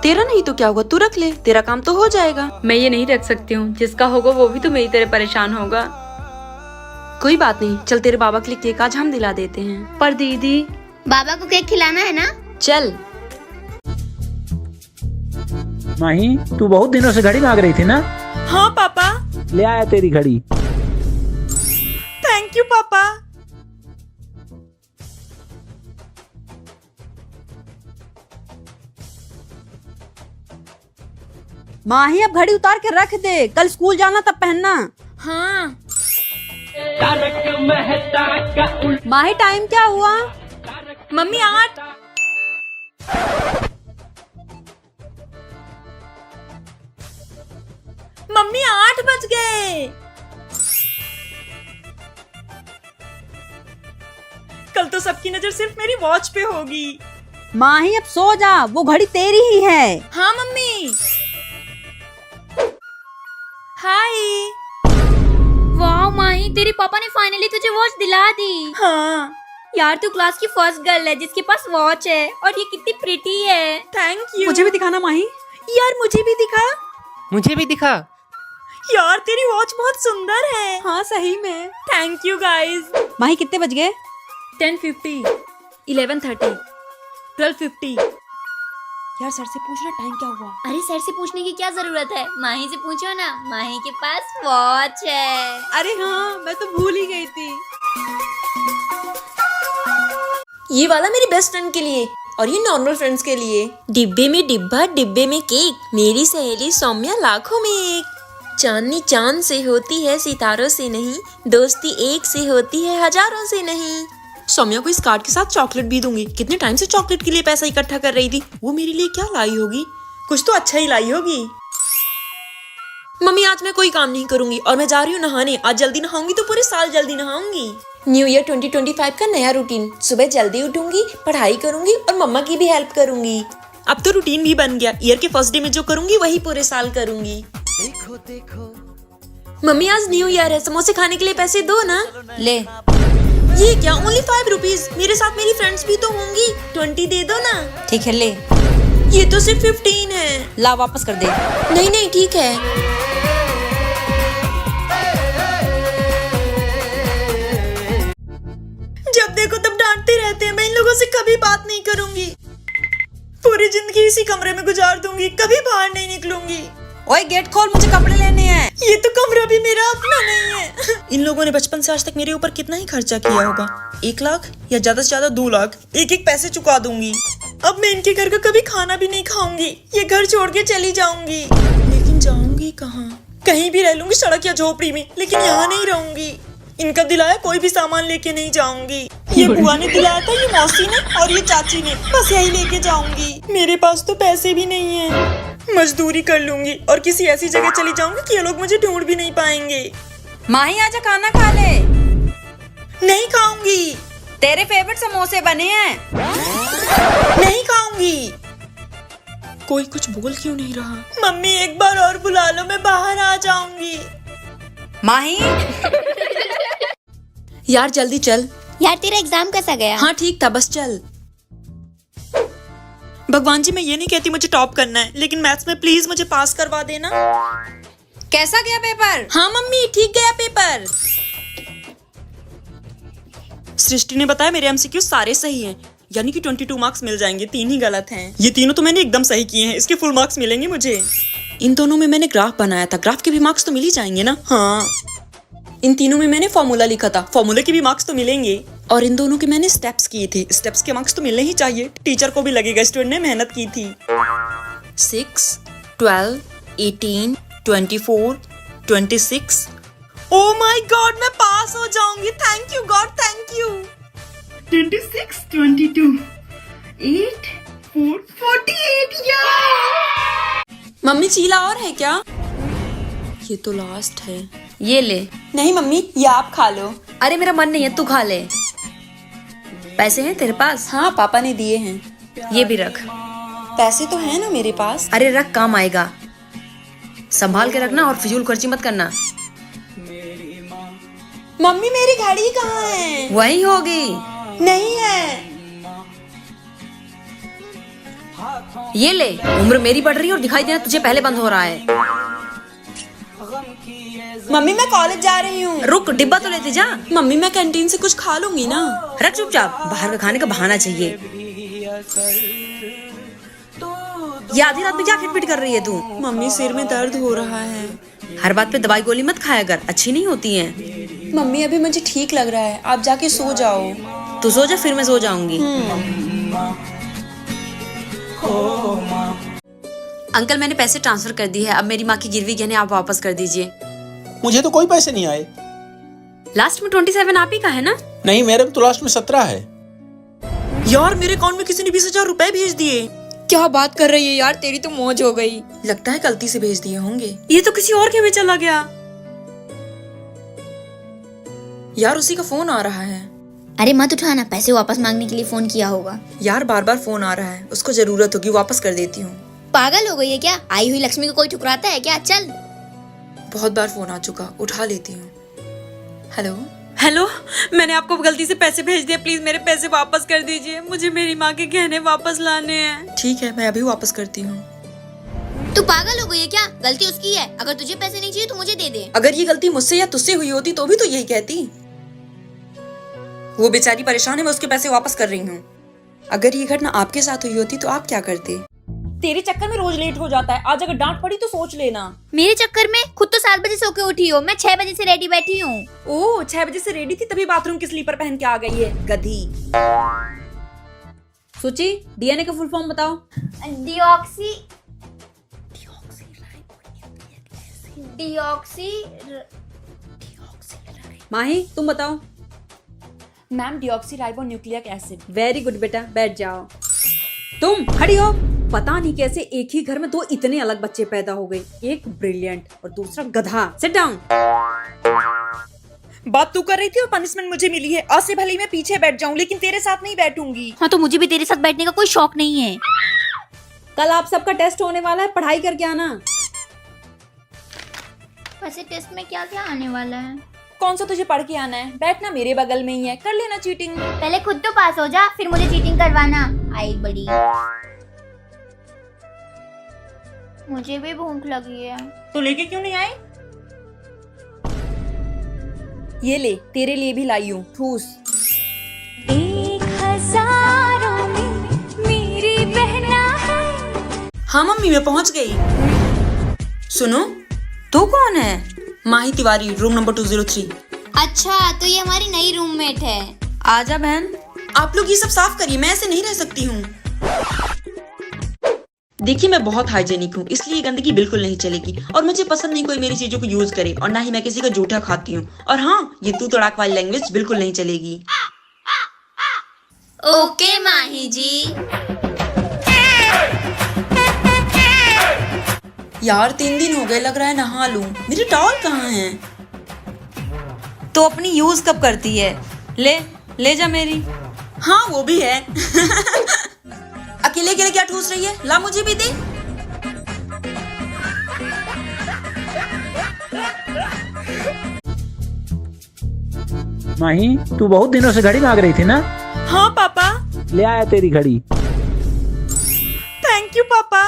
तेरा नहीं तो क्या होगा, तू रख ले, तेरा काम तो हो जाएगा। मैं ये नहीं रख सकती हूँ, जिसका होगा वो भी तो मेरी तरह परेशान होगा। कोई बात नहीं, चल तेरे बाबा के लिए केक आज हम दिला देते हैं। पर दीदी, बाबा को केक खिलाना है ना? चल। माही तू बहुत दिनों से घड़ी मांग रही थी ना? हाँ पापा। ले आया तेरी घड़ी। थैंक यू पापा। माही अब घड़ी उतार के रख दे, कल स्कूल जाना तब पहनना। हाँ। माही टाइम क्या हुआ? मम्मी 8। मम्मी 8 बज गए। कल तो सबकी नजर सिर्फ मेरी वॉच पे होगी। माही अब सो जा, वो घड़ी तेरी ही है। हाँ मम्मी। हाय। वाह माही, तेरे पापा ने फाइनली तुझे वॉच दिला दी। हाँ यार तू क्लास की फर्स्ट गर्ल है जिसके पास वॉच है, और ये कितनी प्रिटी है। Thank you. मुझे भी दिखाना माही। यार मुझे भी दिखा। मुझे भी दिखा। यार तेरी वॉच बहुत सुंदर है। हाँ सही में। Thank you guys. माही कितने बज गए? 10:50, 11:30, 12:50। यार सर से पूछना टाइम क्या हुआ। अरे सर से पूछने की क्या जरूरत है, माही से पूछो ना, माही के पास वॉच है। अरे हाँ, मैं तो भूल ही गई थी। ये वाला मेरी बेस्ट फ्रेंड के लिए और ये नॉर्मल फ्रेंड्स के लिए। डिब्बे में डिब्बा, डिब्बे में केक, मेरी सहेली सौम्या लाखों में एक। चांदनी चांद से होती है, सितारों से नहीं, दोस्ती एक से होती है, हजारों से नहीं। सौम्या को इस कार्ड के साथ चॉकलेट भी दूंगी। कितने टाइम से चॉकलेट के लिए पैसा इकट्ठा कर रही थी। वो मेरे लिए क्या लाई होगी, कुछ तो अच्छा ही लाई होगी। मम्मी आज मैं कोई काम नहीं करूंगी और मैं जा रही हूँ नहाने। आज जल्दी नहाऊंगी तो पूरे साल जल्दी नहाऊंगी। न्यू ईयर 2025 का नया रूटीन। सुबह जल्दी उठूंगी, पढ़ाई करूंगी और मम्मा की भी हेल्प करूंगी। अब तो रूटीन भी बन गया, ईयर के फर्स्ट डे में जो करूंगी वही पूरे साल करूंगी। देखो देखो मम्मी आज न्यू ईयर है, समोसे खाने के लिए पैसे दो ना। ले। ये क्या, ओनली 5 रुपीज। मेरे साथ मेरी फ्रेंड्स भी तो होंगी, 20 दे दो ना। ठीक है ले। ये तो सिर्फ 15 है। ला वापस कर दे। नहीं नहीं ठीक है। जब देखो तब डांटते रहते हैं। मैं इन लोगों से कभी बात नहीं करूंगी। पूरी जिंदगी इसी कमरे में गुजार दूंगी, कभी बाहर नहीं निकलूंगी। ओए गेट खोल, मुझे कपड़े लेने हैं। ये तो कमरा भी मेरा अपना नहीं है। इन लोगों ने बचपन से आज तक मेरे ऊपर कितना ही खर्चा किया होगा। 1 लाख या ज्यादा से ज्यादा 2 लाख, एक एक पैसे चुका दूंगी। अब मैं इनके घर का कभी खाना भी नहीं खाऊंगी। ये घर छोड़ के चली जाऊंगी। लेकिन जाऊंगी कहाँ? कहीं भी रह लूंगी, सड़क या झोपड़ी में, लेकिन यहाँ नहीं रहूंगी। इनका दिलाया कोई भी सामान लेके नहीं जाऊंगी। ये बुआ ने दिलाया था, ये मौसी ने और ये चाची ने, बस यही लेके जाऊंगी। मेरे पास तो पैसे भी नहीं है। मजदूरी कर लूंगी और किसी ऐसी जगह चली जाऊंगी कि ये लोग मुझे ढूंढ भी नहीं पाएंगे। माही आजा खाना खा ले। नहीं खाऊंगी। तेरे फेवरेट समोसे बने हैं। नहीं खाऊंगी। कोई कुछ बोल क्यों नहीं रहा? मम्मी एक बार और बुला लो, मैं बाहर आ जाऊंगी। माही यार जल्दी चल। यार तेरा एग्जाम कैसा गया? हाँ ठीक था, बस चल। भगवान जी मैं ये नहीं कहती मुझे टॉप करना है, लेकिन मैथ्स में प्लीज मुझे पास करवा देना। कैसा गया पेपर? हाँ मम्मी ठीक गया पेपर। सृष्टि ने बताया मेरे एमसीक्यू सारे सही हैं, यानी कि 22 मार्क्स मिल जाएंगे। 3 ही गलत हैं। ये तीनों तो मैंने एकदम सही किए हैं, इसके फुल मार्क्स मिलेंगे मुझे। इन दोनों में मैंने ग्राफ बनाया था, ग्राफ के भी मार्क्स तो मिल ही जाएंगे ना। हाँ इन तीनों में मैंने फॉर्मूला लिखा था, फॉर्मूले के भी मार्क्स तो मिलेंगे। और इन दोनों के मैंने स्टेप्स किए थे, स्टेप्स के मार्क्स तो मिलने ही चाहिए। टीचर को भी लगेगा स्टूडेंट ने मेहनत की थी। 6, 12, 18, 24, 26। ओह माय गॉड मैं पास हो जाऊंगी। Thank you God, thank you. 26, 22, 8, 4, 48 यार। मम्मी चीला और है क्या? ये तो लास्ट है। ये ले। नहीं मम्मी ये आप खा लो। अरे मेरा मन नहीं है, तू खा ले। पैसे हैं तेरे पास? हाँ पापा ने दिए हैं। ये भी रख। पैसे तो है ना मेरे पास। अरे रख, काम आएगा। संभाल के रखना और फिजूल खर्ची मत करना। मम्मी मेरी घड़ी कहाँ है? वही होगी। नहीं है। ये ले। उम्र मेरी बढ़ रही है और दिखाई देना तुझे पहले बंद हो रहा है। मम्मी मैं कॉलेज जा रही हूँ। रुक, डिब्बा तो लेते जा। मम्मी मैं कैंटीन से कुछ खा लूंगी ना। रख चुपचाप, बाहर का खाने का बहाना चाहिए। ये आधी रात में क्या खिटपिट कर रही है तू? मम्मी सिर में दर्द हो रहा है। हर बात पे दवाई गोली मत खाया कर, अच्छी नहीं होती है। मम्मी अभी मुझे ठीक लग रहा है, आप जाके सो जाओ। तू सो जा, फिर मैं सो जाऊंगी। अंकल मैंने पैसे ट्रांसफर कर दी है, अब मेरी माँ की गिरवी गहने आप वापस कर दीजिए। मुझे तो कोई पैसे नहीं आए। लास्ट में 27 आप ही का है ना? नहीं मेरे तो लास्ट में 17 है। यार मेरे अकाउंट में किसी ने 20,000 रुपए भेज दिए। क्या बात कर रही है यार, तेरी तो मौज हो गई। लगता है गलती से भेज दिए होंगे। ये तो किसी और के में चला गया। यार उसी का फोन आ रहा है। अरे मत उठाना, पैसे वापस मांगने के लिए फोन किया होगा। यार बार बार फोन आ रहा है, उसको जरूरत होगी, वापस कर देती हूँ। पागल हो गई है क्या? आई हुई लक्ष्मी को कोई ठुकराता है क्या? चल। बहुत बार फोन आ चुका, उठा लेती हूँ। हेलो हेलो, मैंने आपको गलती से पैसे भेज दिए, प्लीज मेरे पैसे वापस कर दीजिए। मुझे मेरी माँ के गहने वापस लाने हैं। ठीक है मैं अभी वापस करती हूँ। तू पागल हो गई है क्या? गलती उसकी है, अगर तुझे पैसे नहीं चाहिए तो मुझे दे दे। अगर ये गलती मुझसे या तुझसे हुई होती तो भी तो यही कहती। वो बेचारी परेशान है, मैं उसके पैसे वापस कर रही हूँ। अगर ये घटना आपके साथ हुई होती तो आप क्या करते? तेरे चक्कर में रोज लेट हो जाता है, आज अगर डांट पड़ी तो सोच लेना। मेरे चक्कर में? खुद तो 7 बजे सो के उठी हो, मैं 6 बजे से रेडी बैठी हूँ। ओह 6 बजे से रेडी थी तभी बाथरूम की स्लीपर पहन के आ गई है, गधी। सोची डीएनए का फुल फॉर्म बताओ। माही तुम बताओ। Ma'am deoxy nucleic acid. Very good बेटा, बैठ जाओ। तुम खड़ी हो। पता नहीं कैसे एक ही घर में 2 इतने अलग बच्चे पैदा हो गए, एक ब्रिलियंट और दूसरा गधा। Sit down. बात तू कर रही थी और पनिशमेंट मुझे मिली है। आज से भले ही मैं पीछे बैठ जाऊं, लेकिन तेरे साथ नहीं बैठूंगी। हाँ तो मुझे भी तेरे साथ बैठने का कोई शौक नहीं है। कल आप सबका टेस्ट होने वाला है, पढ़ाई करके आना। वैसे टेस्ट में क्या क्या आने वाला है? कौन सा तुझे पढ़ के आना है? बैठना मेरे बगल में ही है, कर लेना चीटिंग। पहले खुद तो पास हो जा, फिर मुझे चीटिंग करवाना। आई बड़ी। मुझे भी भूख लगी है। तो लेके क्यों नहीं आई? ये ले, तेरे लिए भी लाई हूँ, ठूस। 1000 में मेरी बहना है। हाँ मम्मी, मैं पहुंच गई। सुनो, तू कौन है? Mahi Tiwari, room number 203। अच्छा, तो ये हमारी नई रूममेट है। आजा बहन। आप लोग ये सब साफ करिए, मैं ऐसे नहीं रह सकती हूँ। देखिए, मैं बहुत हाइजेनिक हूँ, इसलिए गंदगी बिल्कुल नहीं चलेगी। और मुझे पसंद नहीं कोई मेरी चीजों को यूज करे, और ना ही मैं किसी का जूठा खाती हूँ। और हाँ, ये तू तड़ाक वाली लैंग्वेज बिल्कुल नहीं चलेगी। ओके माही जी। यार 3 दिन हो गए, लग रहा है नहा लूं। मेरी टॉवल कहाँ है? तो अपनी यूज कब करती है? ले जा मेरी। हाँ वो भी है। अकेले अकेले क्या ठूस रही है? ला मुझे भी दे। माही, तू बहुत दिनों से घड़ी मांग रही थी ना? हाँ पापा। ले आया तेरी घड़ी। थैंक यू पापा।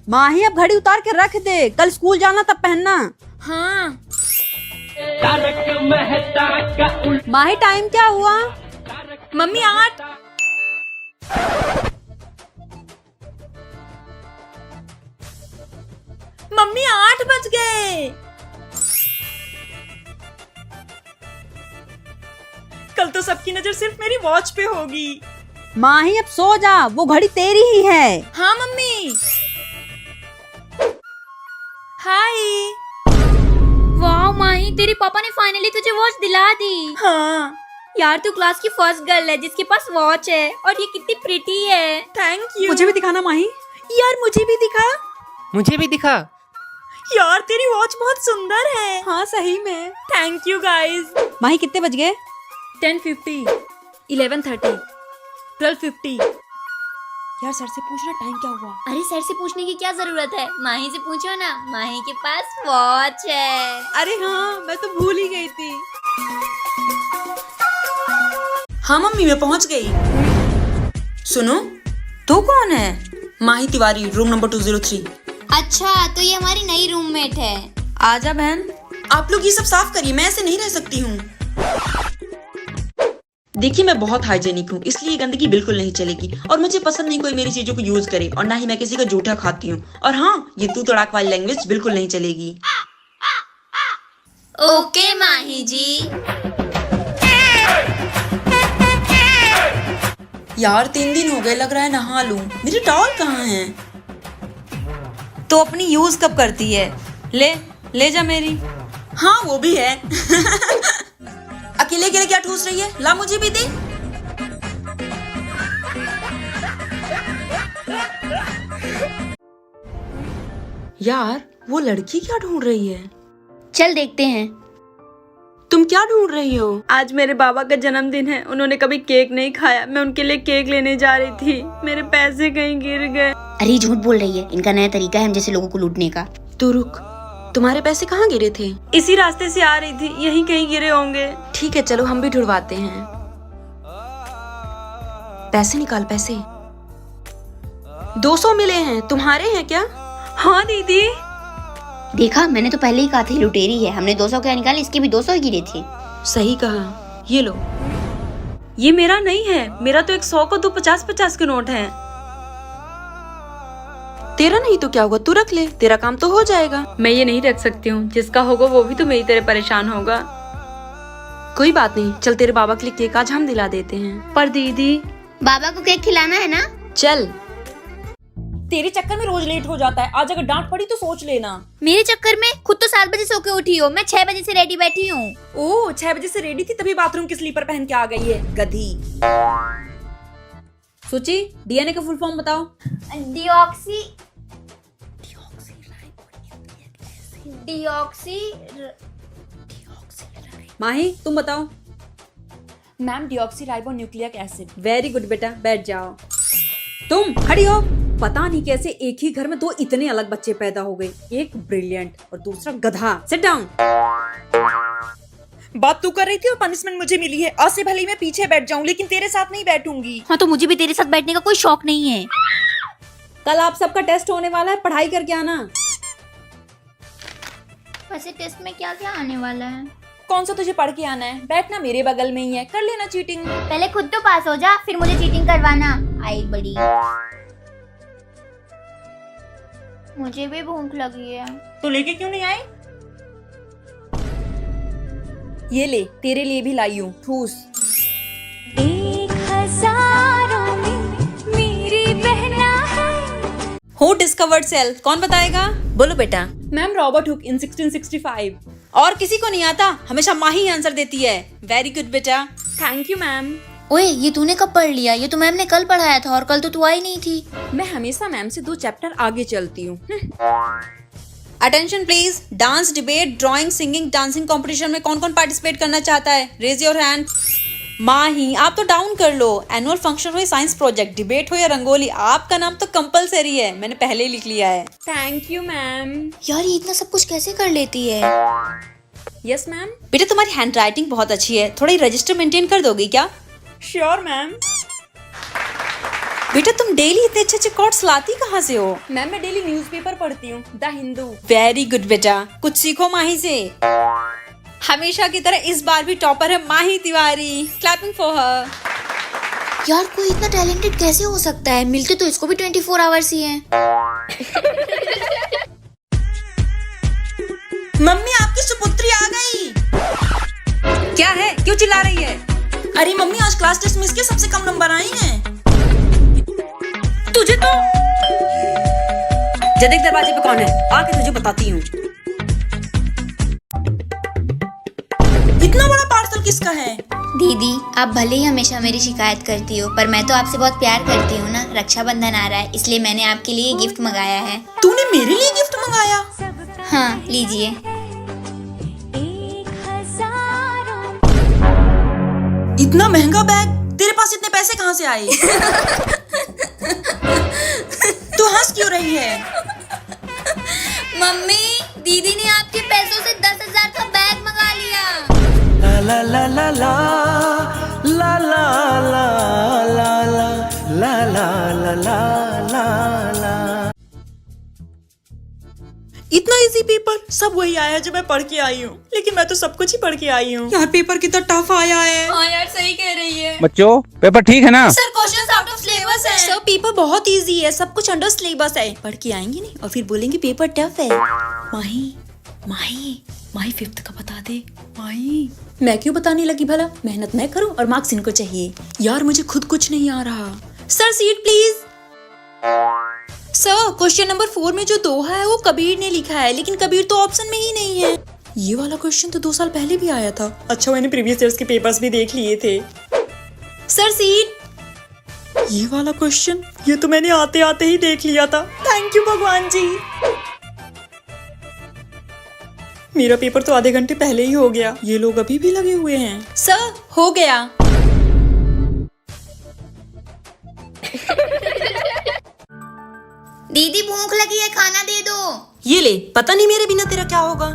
माही, अब घड़ी उतार के रख दे, कल स्कूल जाना तब पहनना। हाँ। माही, टाइम क्या हुआ? मम्मी 8। मम्मी 8 बज गए। कल तो सबकी नजर सिर्फ मेरी वॉच पे होगी। माही, अब सो जा, वो घड़ी तेरी ही है। हाँ मम्मी। हाय। वाह माही, तेरे पापा ने फाइनली तुझे वॉच दिला दी। हाँ। यार तू क्लास की फर्स्ट गर्ल है जिसके पास वॉच है, और ये कितनी प्रिटी है। Thank you. मुझे भी दिखाना माही। यार मुझे भी दिखा। मुझे भी दिखा। यार तेरी वॉच बहुत सुंदर है। हाँ सही में। Thank you guys. माही, कितने बज गए? 10:50, 11:30, 12:50। यार सर से पूछना टाइम क्या हुआ। अरे सर से पूछने की क्या जरूरत है, माही से पूछो ना, माही के पास वॉच है। अरे हाँ, मैं तो भूल ही गई थी। हाँ मम्मी, मैं पहुंच गई। सुनो, तू कौन है? Mahi Tiwari, room number 203। अच्छा, तो ये हमारी नई रूममेट है। आजा बहन। आप लोग ये सब साफ करिए, मैं ऐसे नहीं रह सकती हूँ। देखिए, मैं बहुत हाइजेनिक हूँ, इसलिए गंदगी बिल्कुल नहीं चलेगी। और मुझे पसंद नहीं कोई मेरी चीजों को यूज करे, और ना ही मैं किसी का जूठा खाती हूँ। और हाँ, ये तू तड़ाक वाली लैंग्वेज बिल्कुल नहीं चलेगी। ओके माही जी। यार 3 दिन हो गए, लग रहा है नहा लूं। मेरी टॉवल कहाँ है? तो अपनी यूज कब करती है? ले जा मेरी। हाँ वो भी है। अकेले अकेले क्या ठूस रही है? ला मुझे भी दे। यार वो लड़की क्या ढूंढ रही है? चल देखते हैं। तुम क्या ढूंढ रही हो? आज मेरे बाबा का जन्मदिन है, उन्होंने कभी केक नहीं खाया, मैं उनके लिए केक लेने जा रही थी। मेरे पैसे कहीं गिर गए। अरे झूठ बोल रही है, इनका नया तरीका है हम जैसे लोगों को लूटने का। तो रुक, तुम्हारे पैसे कहाँ गिरे थे? इसी रास्ते से आ रही थी, यहीं कहीं गिरे होंगे। ठीक है, चलो हम भी ढूंढवाते हैं। पैसे निकाल, पैसे। 200 मिले हैं, तुम्हारे हैं क्या? हाँ दीदी। देखा, मैंने तो पहले ही कहा था लुटेरी है। हमने 200 क्या निकाले, इसके भी 200 ही गिरे थे। सही कहा। ये लो। ये मेरा नहीं है, मेरा तो एक 100 का 2 50-50 के नोट है। तेरा नहीं तो क्या होगा, तू रख ले, तेरा काम तो हो जाएगा। मैं ये नहीं रख सकती हूँ, जिसका होगा वो भी तो मेरी तरह परेशान होगा। कोई बात नहीं, चल तेरे बाबा के लिए केक आज हम दिला देते हैं। पर दीदी, बाबा को केक खिलाना है ना। चल। तेरे चक्कर में रोज लेट हो जाता है, आज अगर डांट पड़ी तो सोच लेना। मेरे चक्कर में खुद तो 7 बजे सो के उठी हो, मैं 6 बजे से रेडी बैठी हूँ। ओह, 6 बजे से रेडी थी तभी बाथरूम की स्लीपर पहन के आ गई है, गधी। सोची, डीएनए का फुल फॉर्म बताओ। माही, तुम बताओ। Ma'am, deoxy nucleic acid. Very good बेटा, बैठ जाओ। तुम खड़ी हो। पता नहीं कैसे एक ही घर में 2 इतने अलग बच्चे पैदा हो गए, एक ब्रिलियंट और दूसरा गधा। Sit down. बात तू कर रही थी और पनिशमेंट मुझे मिली है। आज से भले ही मैं पीछे बैठ जाऊं लेकिन तेरे साथ नहीं बैठूंगी। हाँ तो मुझे भी तेरे साथ बैठने का कोई शौक नहीं है। कल आप सबका टेस्ट होने वाला है, पढ़ाई करके आना। वैसे टेस्ट में क्या क्या आने वाला है? कौन सा तुझे पढ़ के आना है? बैठना मेरे बगल में ही है, कर लेना चीटिंग। पहले खुद तो पास हो जा, फिर मुझे चीटिंग करवाना। आई बड़ी, मुझे भी भूख लगी है। तो लेके क्यों नहीं आई? ये ले, तेरे लिए भी लाई हूँ, ठूस। 1000 में मेरी बहना है। Who discovered cell? कौन बताएगा? बोलो बेटा। Ma'am Robert Hooke in 1665। और किसी को नहीं आता? हमेशा माँ ही आंसर देती है। वेरी गुड बेटा। Thank you ma'am. ओए, ये तूने कब पढ़ लिया? ये तो मैम ने कल पढ़ाया था और कल तो तू आई नहीं थी। मैं हमेशा मैम से 2 चैप्टर आगे चलती हूँ। Attention please. Dance, debate, drawing, singing, dancing competition में कौन कौन पार्टिसिपेट करना चाहता है? Raise your hand. माँ ही, आप तो डाउन कर लो। एनुअल फंक्शन हो या साइंस प्रोजेक्ट, डिबेट हो या रंगोली, आपका नाम तो कंपलसरी है। मैंने पहले ही लिख लिया है। Thank you ma'am. यार ये इतना सब कुछ कैसे कर लेती है? Yes ma'am. बेटा तुम्हारी हैंड राइटिंग बहुत अच्छी है, थोड़ी रजिस्टर मेंटेन कर दोगी क्या? Sure ma'am. बेटा तुम डेली इतने अच्छे अच्छे कोट्स लाती कहाँ से हो? मैम मैं डेली न्यूज़पेपर पढ़ती हूँ, द हिंदू। वेरी गुड बेटा, कुछ सीखो माही से। हमेशा की तरह इस बार भी टॉपर है Mahi Tiwari. Clapping for her. यार कोई इतना टैलेंटेड कैसे हो सकता है? मिलते तो इसको भी 24 आवर्स ही हैं। मम्मी आपकी सुपुत्री आ गई। क्या है, क्यों चिल्ला रही है? अरे मम्मी आज क्लास टेस्ट में इसके सबसे कम नंबर आए हैं। तुझे तो जदेक दरवाजे पे कौन है? आके तुझे बताती हूँ। इतना बड़ा पार्सल किसका है? दीदी, आप भले ही हमेशा मेरी शिकायत करती हो, पर मैं तो आपसे बहुत प्यार करती हूँ ना। रक्षाबंधन आ रहा है, इसलिए मैंने आपके लिए गिफ्ट मंगाया है। तूने मेरे लिए गिफ्ट मंगाया? हाँ लीजिए। 1000 इतना महंगा बैग? तेरे पास इतने पैसे कहाँ से आए? तू हंस क्यों रही है? मम्मी, दीदी ने आपके पैसों से 10,000 का बैग मंगा लिया। La la la la la la la la la la la la la la la। इतना इजी पेपर? सब वही आया जो मैं पढ़ के आई हूँ, लेकिन मैं तो सब कुछ ही पढ़ के आई हूँ। यार पेपर कितना टफ आया है। हाँ यार सही कह रही है। बच्चों पेपर ठीक है ना? Sir questions out of syllabus है। सर पेपर बहुत इजी है, सब कुछ अंडर सिलेबस है। पढ़ के आएंगे नहीं और फिर बोलेंगे पेपर टफ है। माही माही माही 5th का बता दे। माही मैं क्यों बताने लगी भला? मेहनत मैं करूं और मार्क्स इनको चाहिए। यार मुझे खुद कुछ नहीं आ रहा। Sir seat please. Sir question number 4 में जो 2 है वो कबीर ने लिखा है, लेकिन कबीर तो ऑप्शन में ही नहीं है। ये वाला क्वेश्चन तो 2 साल पहले भी आया था। अच्छा मैंने प्रीवियस ईयर्स के पेपर्स भी देख लिए थे। Sir seat. ये वाला क्वेश्चन, ये तो मैंने आते आते ही देख लिया था। थैंक यू भगवान जी। मेरा पेपर तो आधे घंटे पहले ही हो गया। ये लोग अभी भी लगे हुए हैं। सर हो गया। दीदी भूख लगी है, खाना दे दो। ये ले, पता नहीं मेरे बिना तेरा क्या होगा।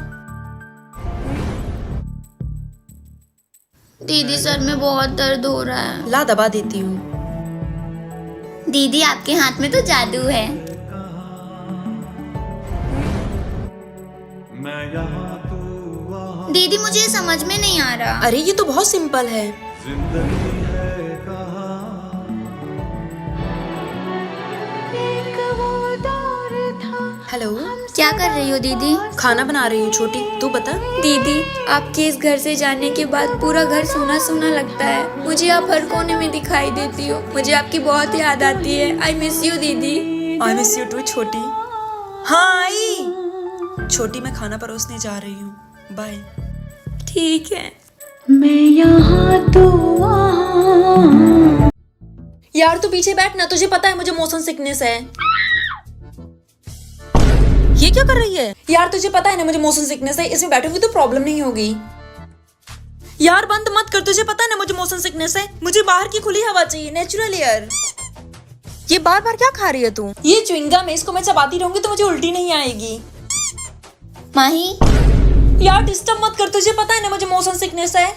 दीदी सर में बहुत दर्द हो रहा है। ला दबा देती हूँ। दीदी आपके हाथ में तो जादू है। दीदी मुझे ये समझ में नहीं आ रहा। अरे ये तो बहुत सिंपल है। हेलो, क्या कर रही हो दीदी? खाना बना रही हूँ छोटी, तू बता। दीदी आपके इस घर से जाने के बाद पूरा घर सूना सूना लगता है। मुझे आप हर कोने में दिखाई देती हो। मुझे आपकी बहुत याद आती है। आई मिस यू दीदी। आई मिस यू टू छोटी। हाँ आई। छोटी मैं खाना परोसने जा रही हूँ, बाय। ठीक है। मैं यहाँ तो वहाँ। यार तू पीछे बैठ ना, तुझे पता है मुझे मोशन सिकनेस है। ये क्या कर रही है? यार तुझे पता है ना मुझे मोशन सिकनेस है, इसमें बैठूंगी तो प्रॉब्लम नहीं होगी। यार बंद मत कर, तुझे पता है ना मुझे मोशन सिकनेस है। मुझे बाहर की खुली हवा चाहिए, नेचुरल एयर। ये बार बार क्या खा रही है तू? ये च्युइंगम है, इसको मैं चबाती रहूंगी तो मुझे उल्टी नहीं आएगी। माही, यार डिस्टर्ब मत कर, तुझे पता है ना मुझे मोशन सिकनेस है।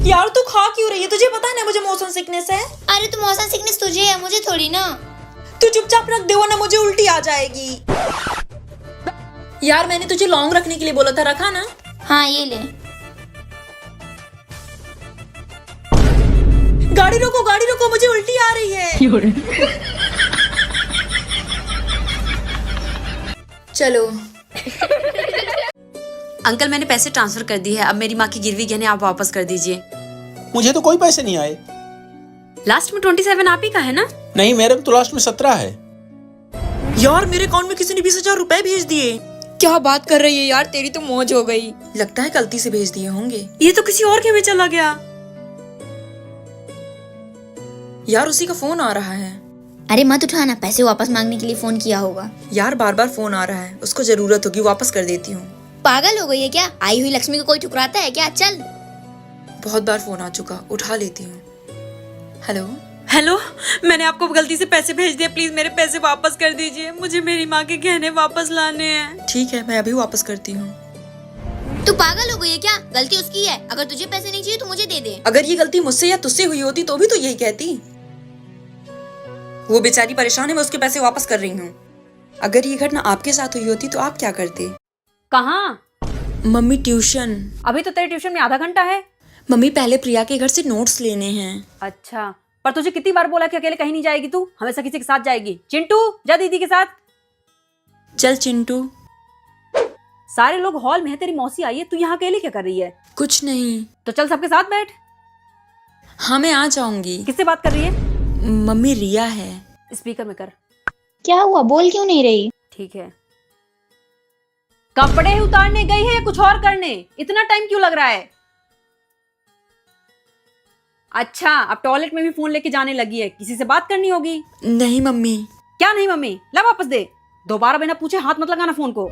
यार तू खा क्यों रही है, तुझे पता है ना मुझे मोशन सिकनेस है। अरे तो मौसम सिकनेस तुझे है, मुझे थोड़ी ना। तू चुपचाप रख दे वरना मुझे उल्टी आ जाएगी। यार मैंने तुझे लौंग रखने के लिए बोला था, रखा ना। हाँ ये ले। गाड़ी रोको, मुझे उल्टी आ रही है। चलो। अंकल मैंने पैसे ट्रांसफर कर दी है, अब मेरी माँ की गिरवी गहने आप वापस कर दीजिए। मुझे तो कोई पैसे नहीं आए। लास्ट में 27 आप ही का है ना? नहीं मैडम, तो लास्ट में 17 है। यार मेरे अकाउंट में किसी ने 20,000 रुपए भेज दिए। क्या बात कर रही है यार, तेरी तो मौज हो गई। लगता है गलती से भेज दिए होंगे। ये तो किसी और के में चला गया। यार उसी का फोन आ रहा है। अरे मत उठाना, पैसे वापस मांगने के लिए फोन किया होगा। यार बार बार फोन आ रहा है, उसको जरूरत होगी, वापस कर देती हूँ। पागल हो गई है क्या? आई हुई लक्ष्मी को कोई ठुकराता है क्या? चल। बहुत बार फोन आ चुका, उठा लेती हूँ। हेलो, मैंने आपको गलती से पैसे भेज दिए, प्लीज मेरे पैसे वापस कर दीजिए। मुझे मेरी माँ के गहने वापस लाने हैं। ठीक है, मैं अभी वापस करती हूँ। तू पागल हो गई है क्या? गलती उसकी है, अगर तुझे पैसे नहीं चाहिए तो मुझे दे दे। अगर ये गलती मुझसे या तुझसे हुई होती तो भी तो यही कहती। वो बेचारी परेशान है, मैं उसके पैसे वापस कर रही हूँ। अगर ये घटना आपके साथ हुई होती तो आप क्या करते? कहाँ? Mummy tuition. अभी तो तेरे ट्यूशन में आधा घंटा है। मम्मी पहले प्रिया के घर से नोट्स लेने हैं। अच्छा, पर तुझे कितनी बार बोला कि अकेले कहीं नहीं जाएगी, तू हमेशा किसी के साथ जाएगी। चिंटू जा दीदी के साथ। चल चिंटू। सारे लोग हॉल में है, तेरी मौसी आई है, तू यहाँ अकेले क्या कर रही है? कुछ नहीं। तो चल सबके साथ बैठ। हाँ मैं आ जाऊंगी। किससे बात कर रही है? मम्मी रिया है। स्पीकर में कर। क्या हुआ, बोल क्यों नहीं रही? ठीक है। कपड़े उतारने गई है या कुछ और करने? इतना टाइम क्यों लग रहा है? अच्छा, अब टॉयलेट में भी फोन लेके जाने लगी है, किसी से बात करनी होगी। नहीं मम्मी। क्या नहीं मम्मी? ला वापस दे। दोबारा बिना पूछे हाथ मत लगाना फोन को।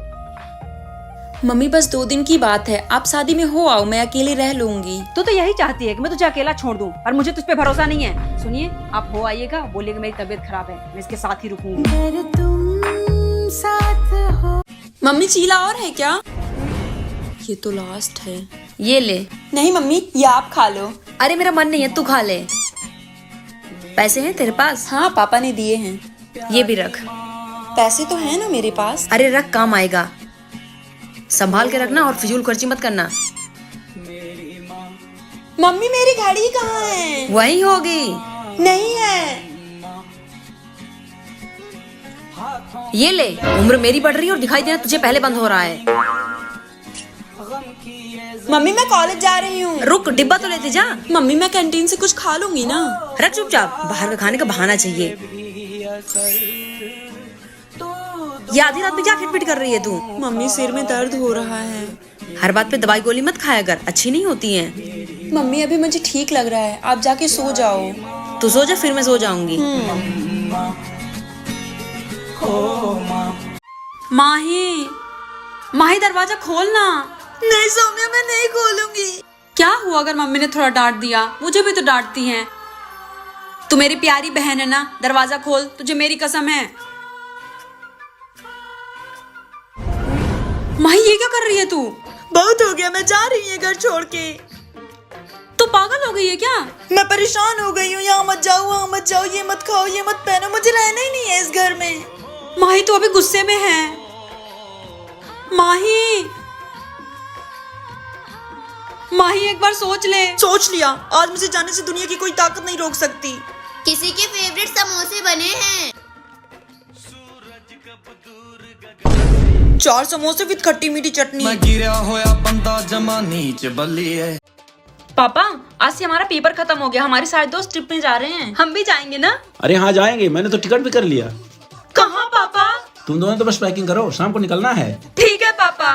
मम्मी बस 2 दिन की बात है, आप शादी में हो आओ, मैं अकेले रह लूंगी। तू तो यही चाहती है कि मैं तुझे अकेला छोड़ दूं, पर मुझे तुझ पे भरोसा नहीं है। सुनिए, आप हो आइएगा, बोलिएगा मेरी तबीयत खराब है, मैं इसके साथ ही रुकूंगी। मम्मी चीला और है क्या? ये तो लास्ट है। ये ले। नहीं मम्मी, ये आप खा लो। अरे मेरा मन नहीं है, तू खा ले। पैसे हैं तेरे पास? हाँ पापा ने दिए हैं। ये भी रख। पैसे तो है ना मेरे पास। अरे रख, काम आएगा। संभाल के रखना और फिजूल खर्ची मत करना। मम्मी मेरी घड़ी कहाँ है? वही होगी। नहीं है। ये ले। उम्र मेरी बढ़ रही है और दिखाई देना तुझे पहले बंद हो रहा है। मम्मी मैं कॉलेज जा रही हूँ। रुक, डिब्बा तो लेते जा। मम्मी मैं कैंटीन से कुछ खा लूंगी ना। रख चुपचाप, बाहर का खाने का बहाना चाहिए। ये आधी रात में क्या खिटपिट कर रही है तू? मम्मी सिर में दर्द हो रहा है। हर बात पे दवाई गोली मत खाया कर, अच्छी नहीं होती है। मम्मी अभी मुझे ठीक लग रहा है, आप जाके सो जाओ। तू सो जा, फिर मैं सो जाऊंगी। माही, माही दरवाजा खोलना। नहीं सौम्या, मैं नहीं खोलूंगी। क्या हुआ अगर मम्मी ने थोड़ा डांट दिया? मुझे भी तो डांटती हैं। तू मेरी प्यारी बहन है ना, दरवाजा खोल, तुझे मेरी कसम है। माही ये क्या कर रही है तू? बहुत हो गया, मैं जा रही हूँ घर छोड़ के। तू पागल हो गई है क्या? मैं परेशान हो गई हूँ, यहाँ मत जाओ, वहाँ मत जाओ, ये मत खाओ, ये मत पहनो, मुझे रहना ही नहीं है इस घर में। माही तू अभी गुस्से में है। माही, माही एक बार सोच ले। सोच लिया, आज मुझे जाने से दुनिया की कोई ताकत नहीं रोक सकती। किसी के फेवरेट समोसे बने हैं। 4 समोसे विद खट्टी मीठी चटनी। पापा आज से हमारा पेपर खत्म हो गया, हमारे सारे दोस्त ट्रिप में जा रहे हैं। हम भी जाएंगे ना? अरे हाँ जाएंगे, मैंने तो टिकट भी कर लिया। कहाँ पापा? तुम दोनों तो बस पैकिंग करो, शाम को निकलना है। ठीक है पापा।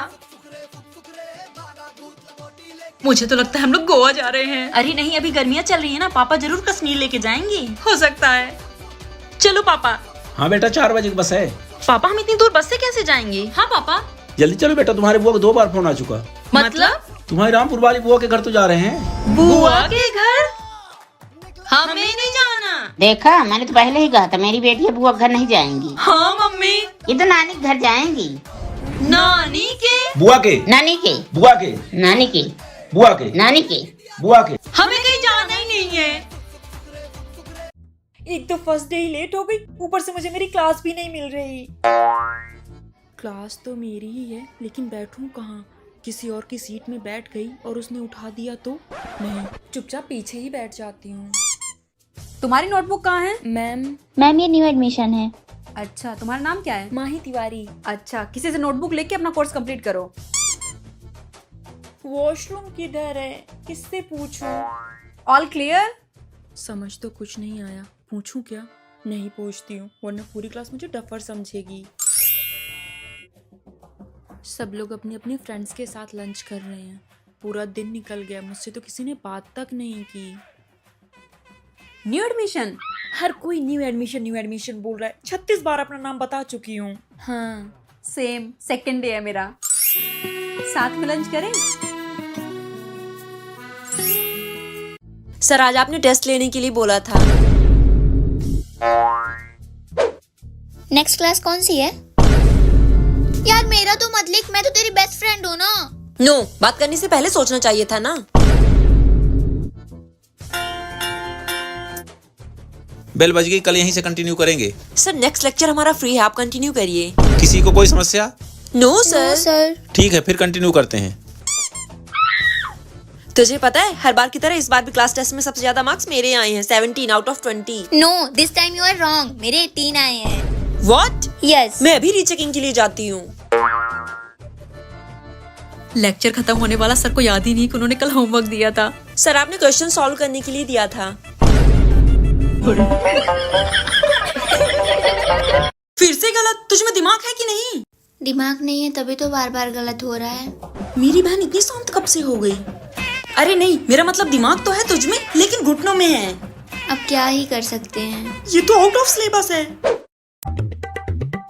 मुझे तो लगता है हम लोग गोवा जा रहे हैं। अरे नहीं, अभी गर्मियाँ चल रही है ना, पापा जरूर कश्मीर लेके जाएंगे। हो सकता है। चलो पापा। हाँ बेटा, 4 बजे की बस है। पापा हम इतनी दूर बस से कैसे जाएंगे? हाँ पापा। जल्दी चलो बेटा, तुम्हारे बुआ को 2 बार फोन आ चुका। मतलब? तुम्हारी रामपुर वाली बुआ के घर तो जा रहे हैं। बुआ के घर? हमें नहीं जाना। देखा, मैंने तो पहले ही कहा था मेरी बेटी बुआ घर नहीं जाएंगी। हाँ मम्मी। ये तो नानी के घर जाएंगी। नानी के? बुआ के, नानी के, बुआ के, नानी के, बुआ के, नानी के। बुआ के। हमें कहीं जाना ही नहीं है। एक तो फर्स्ट डे ही लेट हो गई, ऊपर से मुझे मेरी क्लास भी नहीं मिल रही। क्लास तो मेरी ही है, लेकिन बैठूं कहाँ? किसी और की सीट में बैठ गई और उसने उठा दिया तो नहीं, चुपचाप पीछे ही बैठ जाती हूँ। तुम्हारी नोटबुक कहाँ है? मैम ये न्यू एडमिशन है। अच्छा, तुम्हारा नाम क्या है? माही तिवारी। अच्छा, किसी से नोटबुक लेके अपना कोर्स कंप्लीट करो। वॉशरूम किधर है? किससे पूछूं? All clear? समझ तो कुछ नहीं आया, पूछूं क्या? नहीं पूछती हूँ, वरना पूरी क्लास मुझे डफर समझेगी। सब लोग अपनी अपनी फ्रेंड्स के साथ लंच कर रहे हैं। पूरा दिन निकल गया, मुझसे तो किसी ने बात तक नहीं की। New admission? हर कोई न्यू एडमिशन बोल रहा है। 36 बार अपना नाम बता चुकी हूँ। हाँ, सेम, सेकंड डे है मेरा। साथ में लंच करें? सर आज आपने टेस्ट लेने के लिए बोला था। नेक्स्ट क्लास कौन सी है? यार मेरा तो मत लिख, मैं तो तेरी बेस्ट फ्रेंड हूँ ना। नो, बात करने से पहले सोचना चाहिए था ना। बेल बज गई, कल यहीं से कंटिन्यू करेंगे। सर नेक्स्ट लेक्चर हमारा फ्री है, आप कंटिन्यू करिए। किसी को कोई समस्या? No sir. सर ठीक है, फिर कंटिन्यू करते हैं। तुझे पता है हर बार की तरह इस बार भी क्लास टेस्ट में सबसे ज्यादा मार्क्स मेरे आए हैं, 17 out of 20। No, this time you are wrong, मेरे 18 आए हैं। व्हाट? यस। मैं अभी रीचेकिंग के लिए जाती हूँ। लेक्चर खत्म होने वाला, सर को याद ही नहीं कि उन्होंने कल होमवर्क दिया था। सर आपने क्वेश्चन सॉल्व करने के लिए दिया था। फिर से गलत? तुझ में दिमाग है कि नहीं? दिमाग नहीं है तभी तो बार बार गलत हो रहा है। मेरी बहन इतनी शांत कब से हो गई? अरे नहीं, मेरा मतलब दिमाग तो है तुझ में, लेकिन घुटनों में है। अब क्या ही कर सकते हैं। ये तो आउट ऑफ सिलेबस है।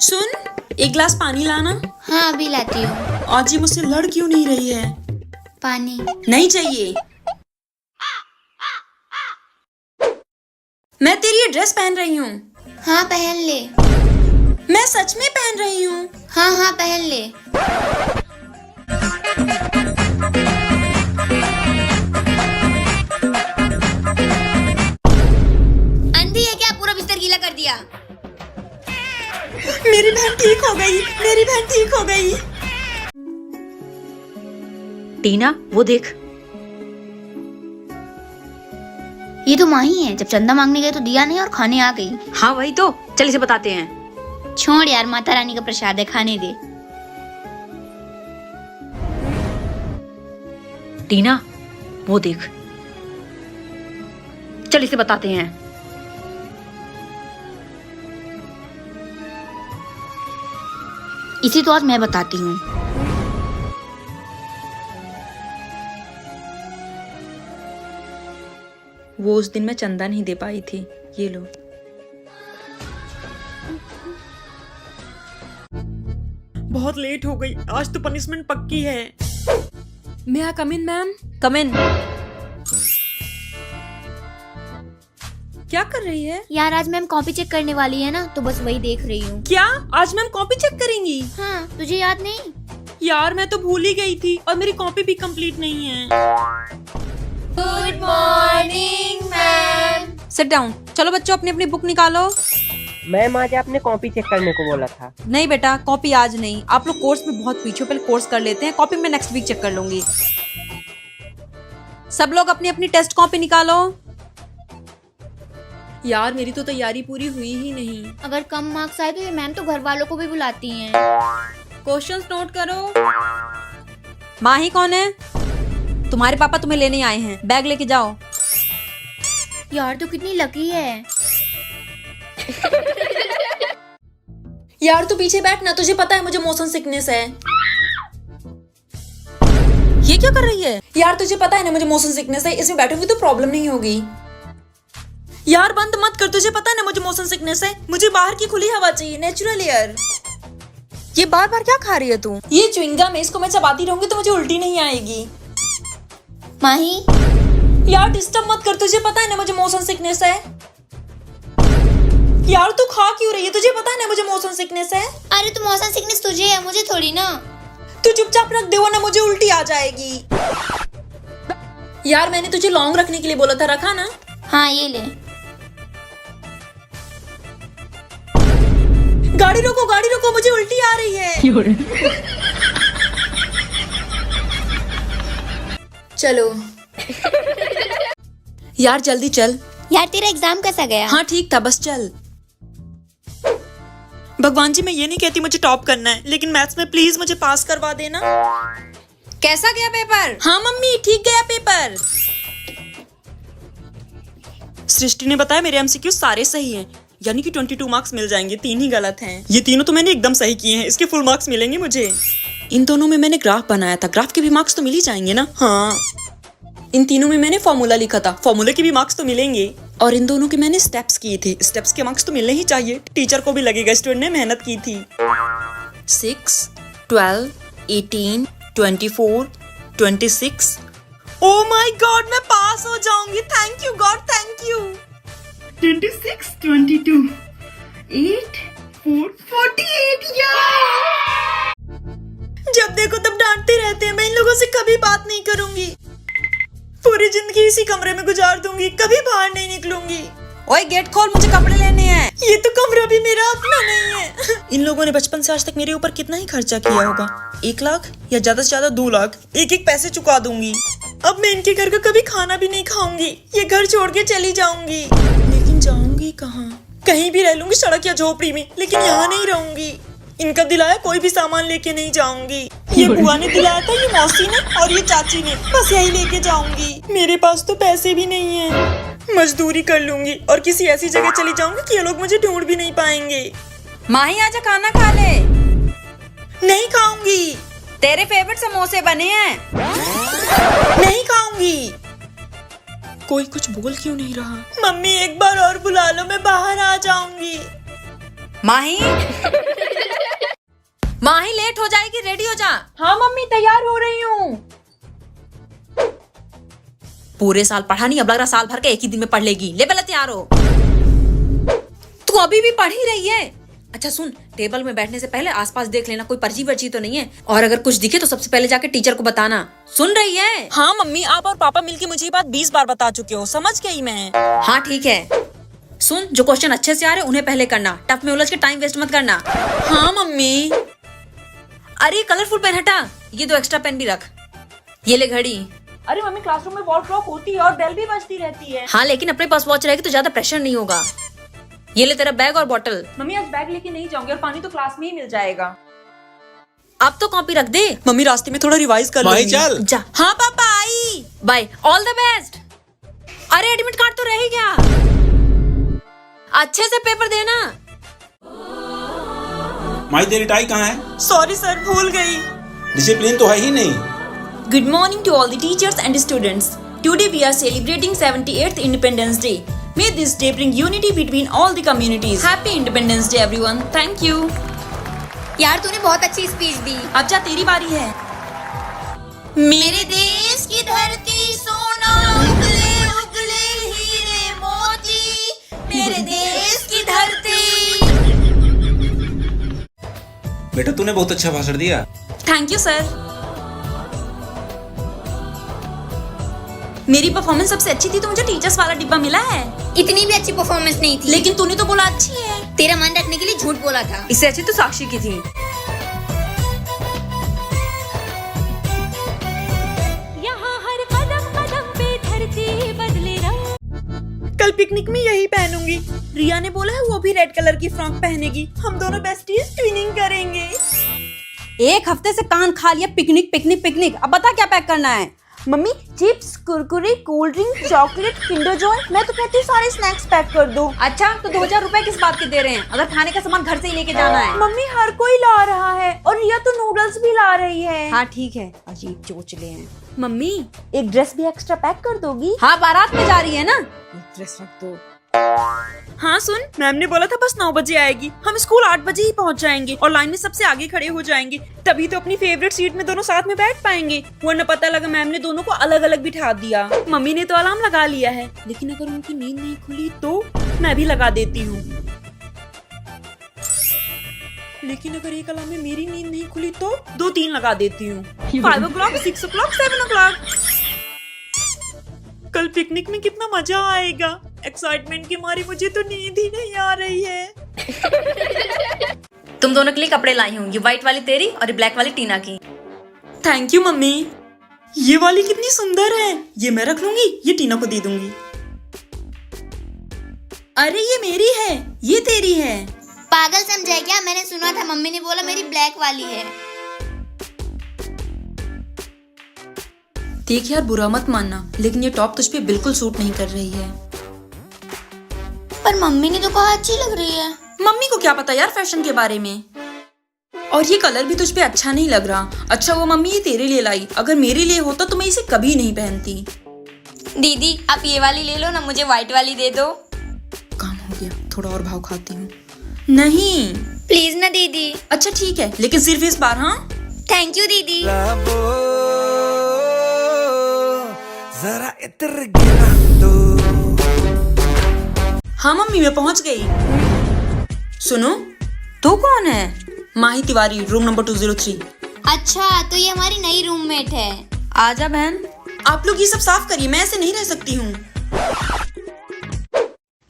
सुन, एक गिलास पानी लाना। हाँ अभी लाती हूँ। आज ये मुझसे लड़ क्यों नहीं रही है? पानी नहीं चाहिए। मैं तेरी ये ड्रेस पहन रही हूँ। हाँ पहन ले। मैं सच में पहन रही हूँ। हाँ हाँ पहन ले। अंधी है क्या? पूरा बिस्तर गीला कर दिया। मेरी बहन ठीक हो गई, मेरी बहन ठीक हो गई। टीना, वो देख। ये तो माही है, जब चंदा मांगने गए तो दिया नहीं और खाने आ गई। हाँ वही तो, चल इसे बताते हैं। छोड़ यार, माता रानी का प्रसाद है, खाने दे। टीना, वो देख। चल इसे बताते हैं। इसी तो आज मैं बताती हूँ। वो उस दिन मैं चंदा नहीं दे पाई थी। ये लो। बहुत लेट हो गई, आज तो पनिशमेंट पक्की है। मैं आ कम इन मैम? कम इन। क्या कर रही है? यार आज मैम कॉपी चेक करने वाली है ना, तो बस वही देख रही हूँ। क्या आज मैम कॉपी चेक करेंगी? हाँ, तुझे याद नहीं? यार मैं तो भूल ही गई थी और मेरी कॉपी भी कंप्लीट नहीं है। Good morning ma'am. Sit down. चलो बच्चों, अपनी अपनी बुक निकालो। मैम आज आपने कॉपी चेक करने को बोला था। नहीं बेटा, कॉपी आज नहीं। आप लोग कोर्स में बहुत पीछे, पहले कोर्स कर लेते हैं, कॉपी में नेक्स्ट वीक चेक कर लूंगी। सब लोग अपनी अपनी टेस्ट कॉपी निकालो। यार मेरी तो तैयारी पूरी हुई ही नहीं। अगर कम मार्क्स आए तो ये मैम तो घर वालों को भी बुलाती हैं। क्वेश्चंस नोट करो। माही कौन है? तुम्हारे पापा तुम्हें लेने आए हैं, बैग लेके जाओ। यार तो कितनी लकी है। यार तू पीछे बैठ ना, तुझे पता है मुझे मोशन सिकनेस है। ये क्या कर रही है? यार तुझे पता है ना मुझे मोशन सिकनेस है, इसमें बैठूंगी तो प्रॉब्लम नहीं होगी। यार बंद मत कर, तुझे पता है ना मुझे मोशन सिकनेस है, मुझे बाहर की खुली हवा चाहिए, नेचुरल एयर। ये बार बार क्या खा रही है तू? ये च्युइंगम है, इसको मैं चबाती रहूंगी तो मुझे उल्टी नहीं आएगी। माही यार डिस्टर्ब मत कर, तुझे पता है ना मुझे मोशन सिकनेस है। यार तू खा क्यों रही है? तुझे पता है ना मुझे मोशन सिकनेस है। अरे तो मौसम सिकनेस तुझे है, मुझे थोड़ी ना। तू चुपचाप रख दे वरना मुझे उल्टी आ जाएगी। यार मैंने तुझे लौंग रखने के लिए बोला था, रखा ना? हाँ ये ले। गाड़ी रोको, मुझे उल्टी आ रही है। चलो यार जल्दी चल। यार तेरा एग्जाम कैसा गया? हाँ ठीक था, बस चल। भगवान जी मैं ये नहीं कहती मुझे टॉप करना है, लेकिन मैथ्स में प्लीज मुझे पास करवा देना। कैसा गया पेपर? हाँ मम्मी ठीक गया पेपर। सृष्टि ने बताया मेरे एमसीक्यू सारे सही हैं, यानी कि 22 मार्क्स मिल जाएंगे, 3 ही गलत हैं। ये तीनों तो मैंने एकदम सही किए हैं, इसके फुल मार्क्स मिलेंगे मुझे। इन दोनों में मैंने ग्राफ बनाया था, ग्राफ के भी मार्क्स तो मिल ही जाएंगे ना? हाँ। इन तीनों में मैंने फॉर्मूला लिखा था, फॉर्मूले के भी मार्क्स तो मिलेंगे। और इन दोनों के मैंने स्टेप्स किए थे, स्टेप्स के मार्क्स तो मिलने ही चाहिए, टीचर को भी लगेगा स्टूडेंट ने मेहनत की थी। 6, 12, 18, 24, 26। ओह माय गॉड मैं पास हो जाऊंगी। Thank you God, thank you. 26, 22, 8, 4, 48 यार। जब देखो तब डांटते रहते हैं, मैं इन लोगों से कभी बात नहीं करूंगी। पूरी जिंदगी इसी कमरे में गुजार दूंगी, कभी बाहर नहीं निकलूंगी। ओए गेट खोल, मुझे कपड़े लेने हैं। ये तो कमरा भी मेरा अपना नहीं है। इन लोगों ने बचपन से आज तक मेरे ऊपर कितना ही खर्चा किया होगा, 1 लाख या ज्यादा से ज्यादा 2 लाख, एक पैसे चुका दूंगी। अब मैं इनके घर का कभी खाना भी नहीं खाऊंगी, ये घर छोड़ के चली जाऊंगी। लेकिन जाऊंगी कहाँ? कहीं भी रह लूंगी, सड़क या झोपड़ी में, लेकिन यहाँ नहीं रहूंगी। इनका दिलाया कोई भी सामान लेके नहीं जाऊंगी। ये बुआ ने दिलाया था, ये मौसी ने और ये चाची ने, बस यही लेके जाऊंगी। मेरे पास तो पैसे भी नहीं है, मजदूरी कर लूंगी और किसी ऐसी जगह चली जाऊंगी कि ये लोग मुझे ढूंढ भी नहीं पाएंगे। माही आजा खाना खा ले। नहीं खाऊंगी। तेरे फेवरेट समोसे बने हैं। नहीं खाऊंगी। कोई कुछ बोल क्यों नहीं रहा? मम्मी एक बार और बुला लो, मैं बाहर आ जाऊंगी। माही माही लेट हो जाएगी, रेडी हो जा। हाँ मम्मी तैयार हो रही हूँ। पूरे साल पढ़ा नहीं, अब लग रहा साल भर के एक ही दिन में पढ़ लेगी। ले पहले तैयार हो। तू अभी भी पढ़ ही रही है? अच्छा सुन, टेबल में बैठने से पहले आसपास देख लेना, कोई पर्ची वर्ची तो नहीं है, और अगर कुछ दिखे तो सबसे पहले जाके टीचर को बताना। सुन रही है? हाँ मम्मी, आप और पापा मिलके मुझे ये बात 20 बार बता चुके हो, समझ गई मैं। हाँ ठीक है। सुन, जो क्वेश्चन अच्छे से आ रहे उन्हें पहले करना, टफ में उलझ के टाइम वेस्ट मत करना। हाँ मम्मी। अरे कलरफुल पेन हटा, ये 2 एक्स्ट्रा पेन भी रख। ये ले घड़ी। अरे मम्मी क्लासरूम में वॉल क्लॉक होती है और बेल भी बजती रहती है। हाँ लेकिन अपने पास वॉच रहेगी तो ज्यादा प्रेशर नहीं होगा। ये ले तेरा बैग और बॉटल। मम्मी आज बैग लेके नहीं जाऊंगी और पानी तो क्लास में ही मिल जाएगा। अब तो कॉपी रख दे। मम्मी रास्ते में थोड़ा रिवाइज कर माही लूंगी। चल। जा। हाँ पापा आई। Bye, all the best. अरे एडमिट कार्ड तो रह ही गया, अच्छे से पेपर देना। माही तेरी टाई कहाँ है? सॉरी सर, भूल गई। डिसिप्लिन तो है ही नहीं। Good morning to all the teachers and students. Today we are celebrating 78th Independence Day. May this day bring unity between all the communities. Happy Independence Day everyone. Thank you. यार तूने बहुत अच्छी speech दी। अब जा तेरी बारी है। मेरे देश की धरती सोना उगले उगले हीरे मोती, मेरे देश की धरती। बेटा तूने बहुत अच्छा भाषण दिया। Thank you sir. मेरी परफॉर्मेंस सबसे अच्छी थी तो मुझे टीचर्स वाला डिब्बा मिला है। इतनी भी अच्छी परफॉर्मेंस नहीं थी। लेकिन तूने तो बोला अच्छी है। तेरा मन रखने के लिए झूठ बोला था। इससे अच्छी तो साक्षी की थी। यहाँ हर कदम कदम पे धरती बदले रंग। कल पिकनिक में यही पहनूंगी। रिया ने बोला है वो भी रेड कलर की फ्रॉक पहनेगी। हम दोनों बेस्टीज ट्विनिंग करेंगे। एक हफ्ते से कान खा लिया, पिकनिक पिकनिक पिकनिक। अब बता क्या पैक करना है? Mummy chips, Kurkure, cold drink, chocolate, Kinder Joy. मैं तो कहती हूँ सारे स्नैक्स पैक कर दो। अच्छा तो 2000 रुपए किस बात के दे रहे हैं, अगर खाने का सामान घर से ही लेके जाना है? मम्मी हर कोई ला रहा है और रिया तो नूडल्स भी ला रही है। हाँ ठीक है, अजीब चोचले हैं। मम्मी एक ड्रेस भी एक्स्ट्रा पैक कर दोगी? हाँ बारात में जा रही है ना, एक ड्रेस रख दो। हाँ सुन, मैम ने बोला था बस 9 बजे आएगी। हम स्कूल 8 बजे ही पहुँच जाएंगे और लाइन में सबसे आगे खड़े हो जाएंगे, तभी तो अपनी फेवरेट सीट में दोनों साथ में बैठ पाएंगे। वरना पता लगा मैम ने दोनों को अलग अलग बिठा दिया। मम्मी ने तो अलार्म लगा लिया है, लेकिन अगर उनकी नींद नहीं खुली तो मैं भी लगा देती हूँ। लेकिन अगर एक अलार्म में मेरी नींद नहीं खुली तो 2-3 लगा देती हूँ। 5 o'clock, 6 o'clock, 7 o'clock। कल पिकनिक में कितना मजा आएगा। एक्साइटमेंट की मारी मुझे तो नींद ही नहीं आ रही है। तुम दोनों के लिए कपड़े लाई हूँ, ये व्हाइट वाली तेरी और ये ब्लैक वाली टीना की। Thank you mummy. ये वाली कितनी सुंदर है, ये मैं रख लूंगी, ये टीना को दे दूंगी। अरे ये मेरी है, ये तेरी है। पागल समझा है क्या? मैंने सुना था मम्मी ने बोला मेरी ब्लैक वाली है। देख यार, बुरा मत मानना, लेकिन ये टॉप तुझ पे बिल्कुल सूट नहीं कर रही है। पर मम्मी ने तो कहा अच्छी लग रही है। मम्मी को क्या पता यार फैशन के बारे में। और ये कलर भी तुझ पे अच्छा नहीं लग रहा। अच्छा वो मम्मी ये तेरे लिए लाई, अगर मेरे लिए होता तो मैं इसे कभी नहीं पहनती। दीदी आप ये वाली ले लो ना, मुझे व्हाइट वाली दे दो। काम हो गया, थोड़ा और भाव खाती हूँ। नहीं प्लीज ना दीदी। अच्छा ठीक है, लेकिन सिर्फ इस बार। हाँ थैंक यू दीदी। जरा इतर गिरा दो। हाँ मम्मी मैं पहुंच गई। सुनो, तू कौन है? Mahi Tiwari, room number 203। अच्छा तो ये हमारी नई रूममेट है। आजा बहन। आप लोग ये सब साफ करिए, मैं ऐसे नहीं रह सकती हूँ।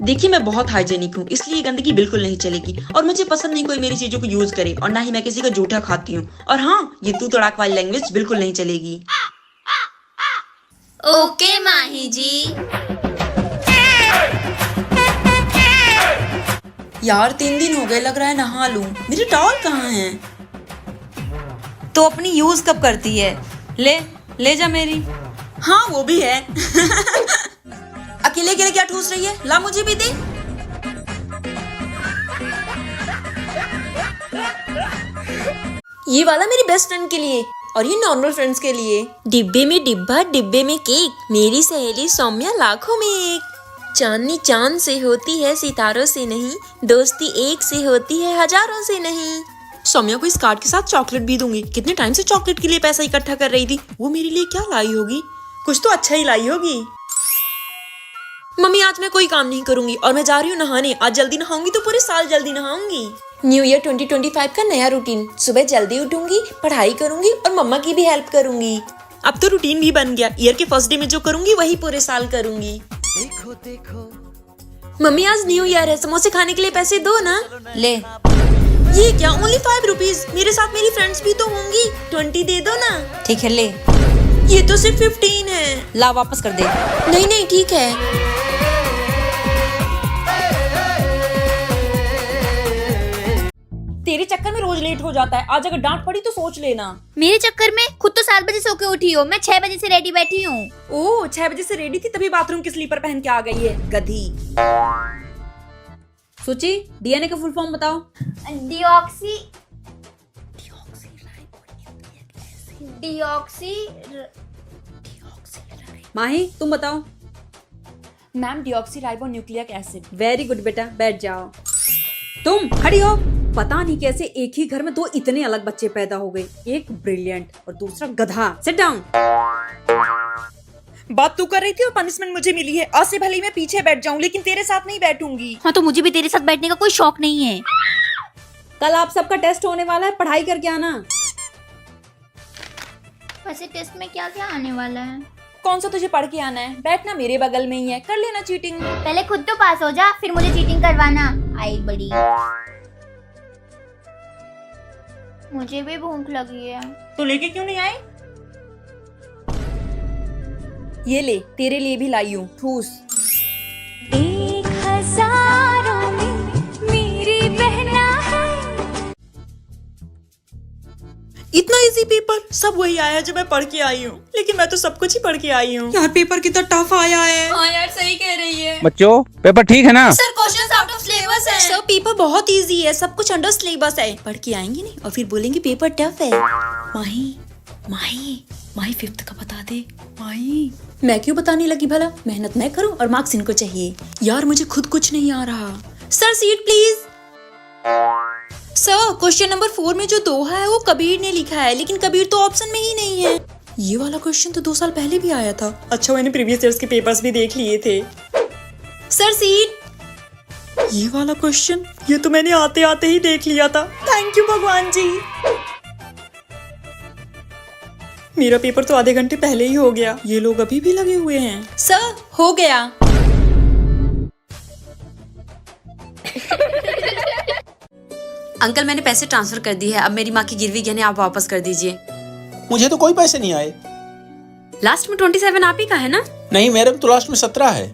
देखिए मैं बहुत हाइजेनिक हूँ, इसलिए ये गंदगी बिल्कुल नहीं चलेगी। और मुझे पसंद नहीं कोई मेरी चीजों को यूज करे, और ना ही मैं किसी का जूठा खाती हूँ। और हाँ, ये तू तड़ाक वाली लैंग्वेज बिल्कुल नहीं चलेगी। ओके माही जी। यार 3 दिन हो गए, लग रहा है नहा लूं। मेरी टॉवल कहाँ है? तो अपनी यूज कब करती है? ले जा मेरी। हाँ वो भी है। अकेले अकेले क्या ठूस रही है? ला मुझे भी दे। ये वाला मेरी बेस्ट फ्रेंड के लिए और ये नॉर्मल फ्रेंड्स के लिए। डिब्बे में डिब्बा, डिब्बे में केक, मेरी सहेली सौम्या लाखों में एक। चांदनी चांद से होती है, सितारों से नहीं। दोस्ती एक से होती है, हजारों से नहीं। सौम्या को इस कार्ड के साथ चॉकलेट भी दूंगी। कितने टाइम से चॉकलेट के लिए पैसा इकट्ठा कर रही थी। वो मेरे लिए क्या लाई होगी? कुछ तो अच्छा ही लाई होगी। मम्मी आज मैं कोई काम नहीं करूंगी और मैं जा रही हूँ नहाने। आज जल्दी नहाऊंगी तो पूरे साल जल्दी नहाऊंगी। न्यू ईयर 2025 का नया रूटीन। सुबह जल्दी उठूंगी, पढ़ाई करूंगी और मम्मा की भी हेल्प करूंगी। अब तो रूटीन भी बन गया। ईयर के फर्स्ट डे में जो करूंगी वही पूरे साल करूंगी। देखो देखो मम्मी आज न्यू ईयर है, समोसे खाने के लिए पैसे दो ना। ले। ये क्या, ओनली 5 रुपीज? मेरे साथ मेरी फ्रेंड्स भी तो होंगी, 20 दे दो ना। ठीक है ले। ये तो सिर्फ 15 है। ला वापस कर दे। नहीं नहीं ठीक है। तेरे चक्कर में रोज लेट हो जाता है, आज अगर डांट पड़ी तो सोच लेना। मेरे चक्कर में? खुद तो 7 बजे सो के उठी हो, मैं 6 बजे से रेडी बैठी हूँ। ओह 6 बजे से रेडी थी तभी बाथरूम की स्लीपर पहन के आ गई है, गधी। सूची, डीएनए का फुल फॉर्म बताओ। माही तुम बताओ। Ma'am deoxy nucleic acid. Very good बेटा, बैठ जाओ। तुम खड़ी हो। पता नहीं कैसे एक ही घर में 2 इतने अलग बच्चे पैदा हो गए, एक ब्रिलियंट और दूसरा गधा। Sit down. बात तू कर रही थी और पनिशमेंट मुझे मिली है। आज से भले ही मैं पीछे बैठ जाऊं, लेकिन तेरे साथ नहीं बैठूंगी। हाँ तो मुझे भी तेरे साथ बैठने का कोई शौक नहीं है। कल आप सबका टेस्ट होने वाला है, पढ़ाई करके आना। वैसे टेस्ट में क्या क्या आने वाला है? कौन सा तुझे पढ़ के आना है? बैठना मेरे बगल में ही है, कर लेना चीटिंग। पहले खुद तो पास हो जा, फिर मुझे चीटिंग करवाना। आई बड़ी, मुझे भी भूख लगी है। तो लेके क्यों नहीं आई? ये ले, तेरे लिए भी लाई हूँ, ठूस। 1000 में मेरी बहना है। इतना इजी पेपर, सब वही आया जो मैं पढ़ के आई हूँ। लेकिन मैं तो सब कुछ ही पढ़ के आई हूँ। यार पेपर कितना टफ आया है। हाँ यार सही कह रही है। बच्चों पेपर ठीक है ना? Sir questions out of syllabus है। सर पेपर बहुत इजी है, सब कुछ अंडर सिलेबस है। पढ़ के आएंगे नहीं और फिर बोलेंगे पेपर टफ है। माही माही माही 5th का बता दे। माही मैं क्यों बताने लगी भला? मेहनत मैं करूं और मार्क्स इनको चाहिए। यार मुझे खुद कुछ नहीं आ रहा। Sir seat please. Sir question number 4 में जो 2 है वो कबीर ने लिखा है, लेकिन कबीर तो ऑप्शन में ही नहीं है। ये वाला क्वेश्चन तो 2 साल पहले भी आया था। अच्छा मैंने प्रीवियस ईयर्स के पेपर्स भी देख लिए थे। Sir seat. ये वाला क्वेश्चन ये तो मैंने आते आते ही देख लिया था। थैंक यू भगवान जी। मेरा पेपर तो आधे घंटे पहले ही हो गया, ये लोग अभी भी लगे हुए हैं। सर हो गया। अंकल मैंने पैसे ट्रांसफर कर दिए है, अब मेरी माँ की गिरवी गहने आप वापस कर दीजिए। मुझे तो कोई पैसे नहीं आए। लास्ट में 27 आप ही का है ना? नहीं, मेरे तो लास्ट में 17 है।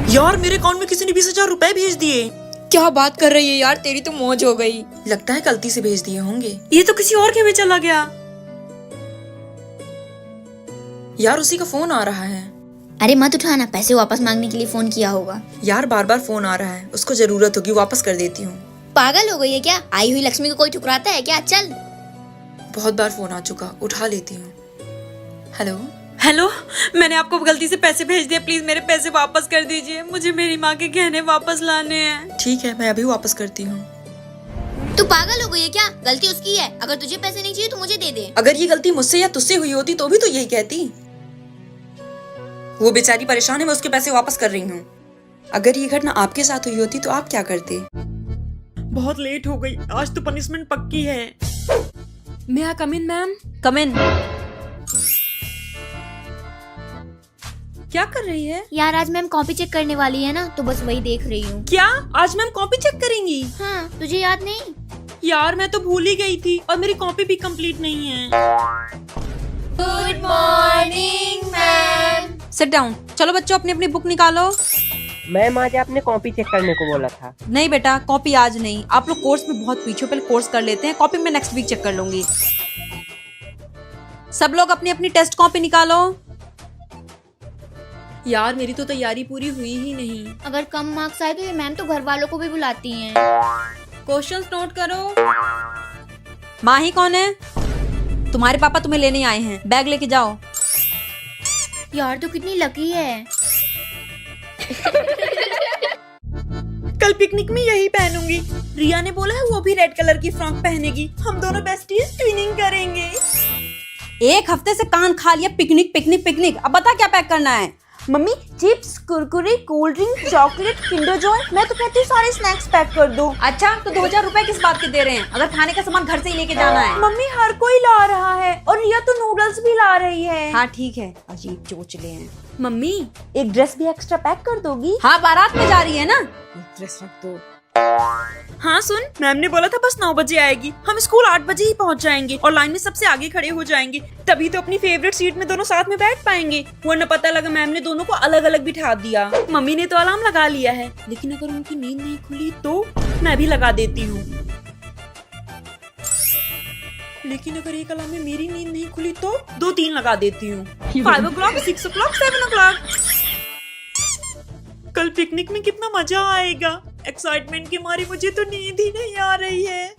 यार मेरे अकाउंट में किसी ने 20,000 रुपए भेज दिए। क्या बात कर रही है यार, तेरी तो मौज हो गई। लगता है गलती से भेज दिए होंगे। ये तो किसी और के में चला गया। यार उसी का फोन आ रहा है। अरे मत उठाना, पैसे वापस मांगने के लिए फोन किया होगा। यार बार बार फोन आ रहा है, उसको जरूरत होगी, वापस कर देती हूँ। पागल हो गई है क्या? आई हुई लक्ष्मी को कोई ठुकराता है क्या? चल। बहुत बार फोन आ चुका, उठा लेती हूँ। हेलो हेलो, मैंने आपको गलती से पैसे भेज दिए, प्लीज मेरे पैसे वापस कर दीजिए। मुझे मेरी माँ के गहने वापस लाने हैं। ठीक है, मैं अभी वापस करती हूँ। तू पागल हो गई है क्या? गलती उसकी है, अगर तुझे पैसे नहीं चाहिए तो मुझे दे दे। अगर ये गलती मुझसे या तुझसे हुई होती तो भी तो यही कहती। वो बेचारी परेशान है, मैं उसके पैसे वापस कर रही हूँ। अगर ये घटना आपके साथ हुई होती तो आप क्या करते? बहुत लेट हो गई, आज तो पनिशमेंट पक्की है। मैं आ कम इन मैम? कम इन। क्या कर रही है? यार आज मैम कॉपी चेक करने वाली है ना, तो बस वही देख रही हूँ। क्या आज मैम कॉपी चेक करेंगी? हाँ, तुझे याद नहीं? यार मैं तो भूल ही गई थी और मेरी कॉपी भी कंप्लीट नहीं है। Good morning ma'am. Sit down. चलो बच्चों अपनी अपनी बुक निकालो। मैम आज आपने कॉपी चेक करने को बोला था। नहीं बेटा, कॉपी आज नहीं। आप लोग कोर्स में बहुत पीछे, पहले कोर्स कर लेते हैं, कॉपी में नेक्स्ट वीक चेक कर लूंगी। सब लोग अपनी अपनी टेस्ट कॉपी निकालो। यार मेरी तो तैयारी पूरी हुई ही नहीं। अगर कम मार्क्स आए तो ये मैम तो घर वालों को भी बुलाती हैं। क्वेश्चंस नोट करो। माही कौन है? तुम्हारे पापा तुम्हें लेने आए हैं, बैग लेके जाओ। यार तो कितनी लकी है। कल पिकनिक में यही पहनूंगी। रिया ने बोला है वो भी रेड कलर की फ्रॉक पहनेगी। हम दोनों बेस्टीज ट्विनिंग करेंगे। एक हफ्ते से कान खा लिया पिकनिक पिकनिक पिकनिक। अब बता क्या पैक करना है? Mummy chips, Kurkure, cold drink, chocolate, Kinder Joy. मैं तो कहती हूँ सारे स्नैक्स पैक कर दो। अच्छा तो 2000 रुपए किस बात के दे रहे हैं, अगर खाने का सामान घर से ही लेके जाना है? मम्मी हर कोई ला रहा है और रिया तो नूडल्स भी ला रही है। हाँ ठीक है, अजीब चोचले हैं। मम्मी एक ड्रेस भी एक्स्ट्रा पैक कर दोगी? हाँ बारात में जा रही है ना, ड्रेस रख दो। हाँ सुन, मैम ने बोला था बस 9 बजे आएगी। हम स्कूल 8 बजे ही पहुँच जाएंगे और लाइन में सबसे आगे खड़े हो जाएंगे, तभी तो अपनी फेवरेट सीट में दोनों साथ में बैठ पाएंगे। वरना पता लगा मैम ने दोनों को अलग अलग बिठा दिया। मम्मी ने तो अलार्म लगा लिया है, लेकिन अगर उनकी नींद नहीं खुली तो मैं भी लगा देती हूँ। लेकिन अगर एक अलार्म में मेरी नींद नहीं खुली तो 2-3 लगा देती हूँ। 5 o'clock, 6 o'clock, 7 o'clock। कल पिकनिक में कितना मजा आएगा। एक्साइटमेंट की मारी मुझे तो नींद ही नहीं आ रही है।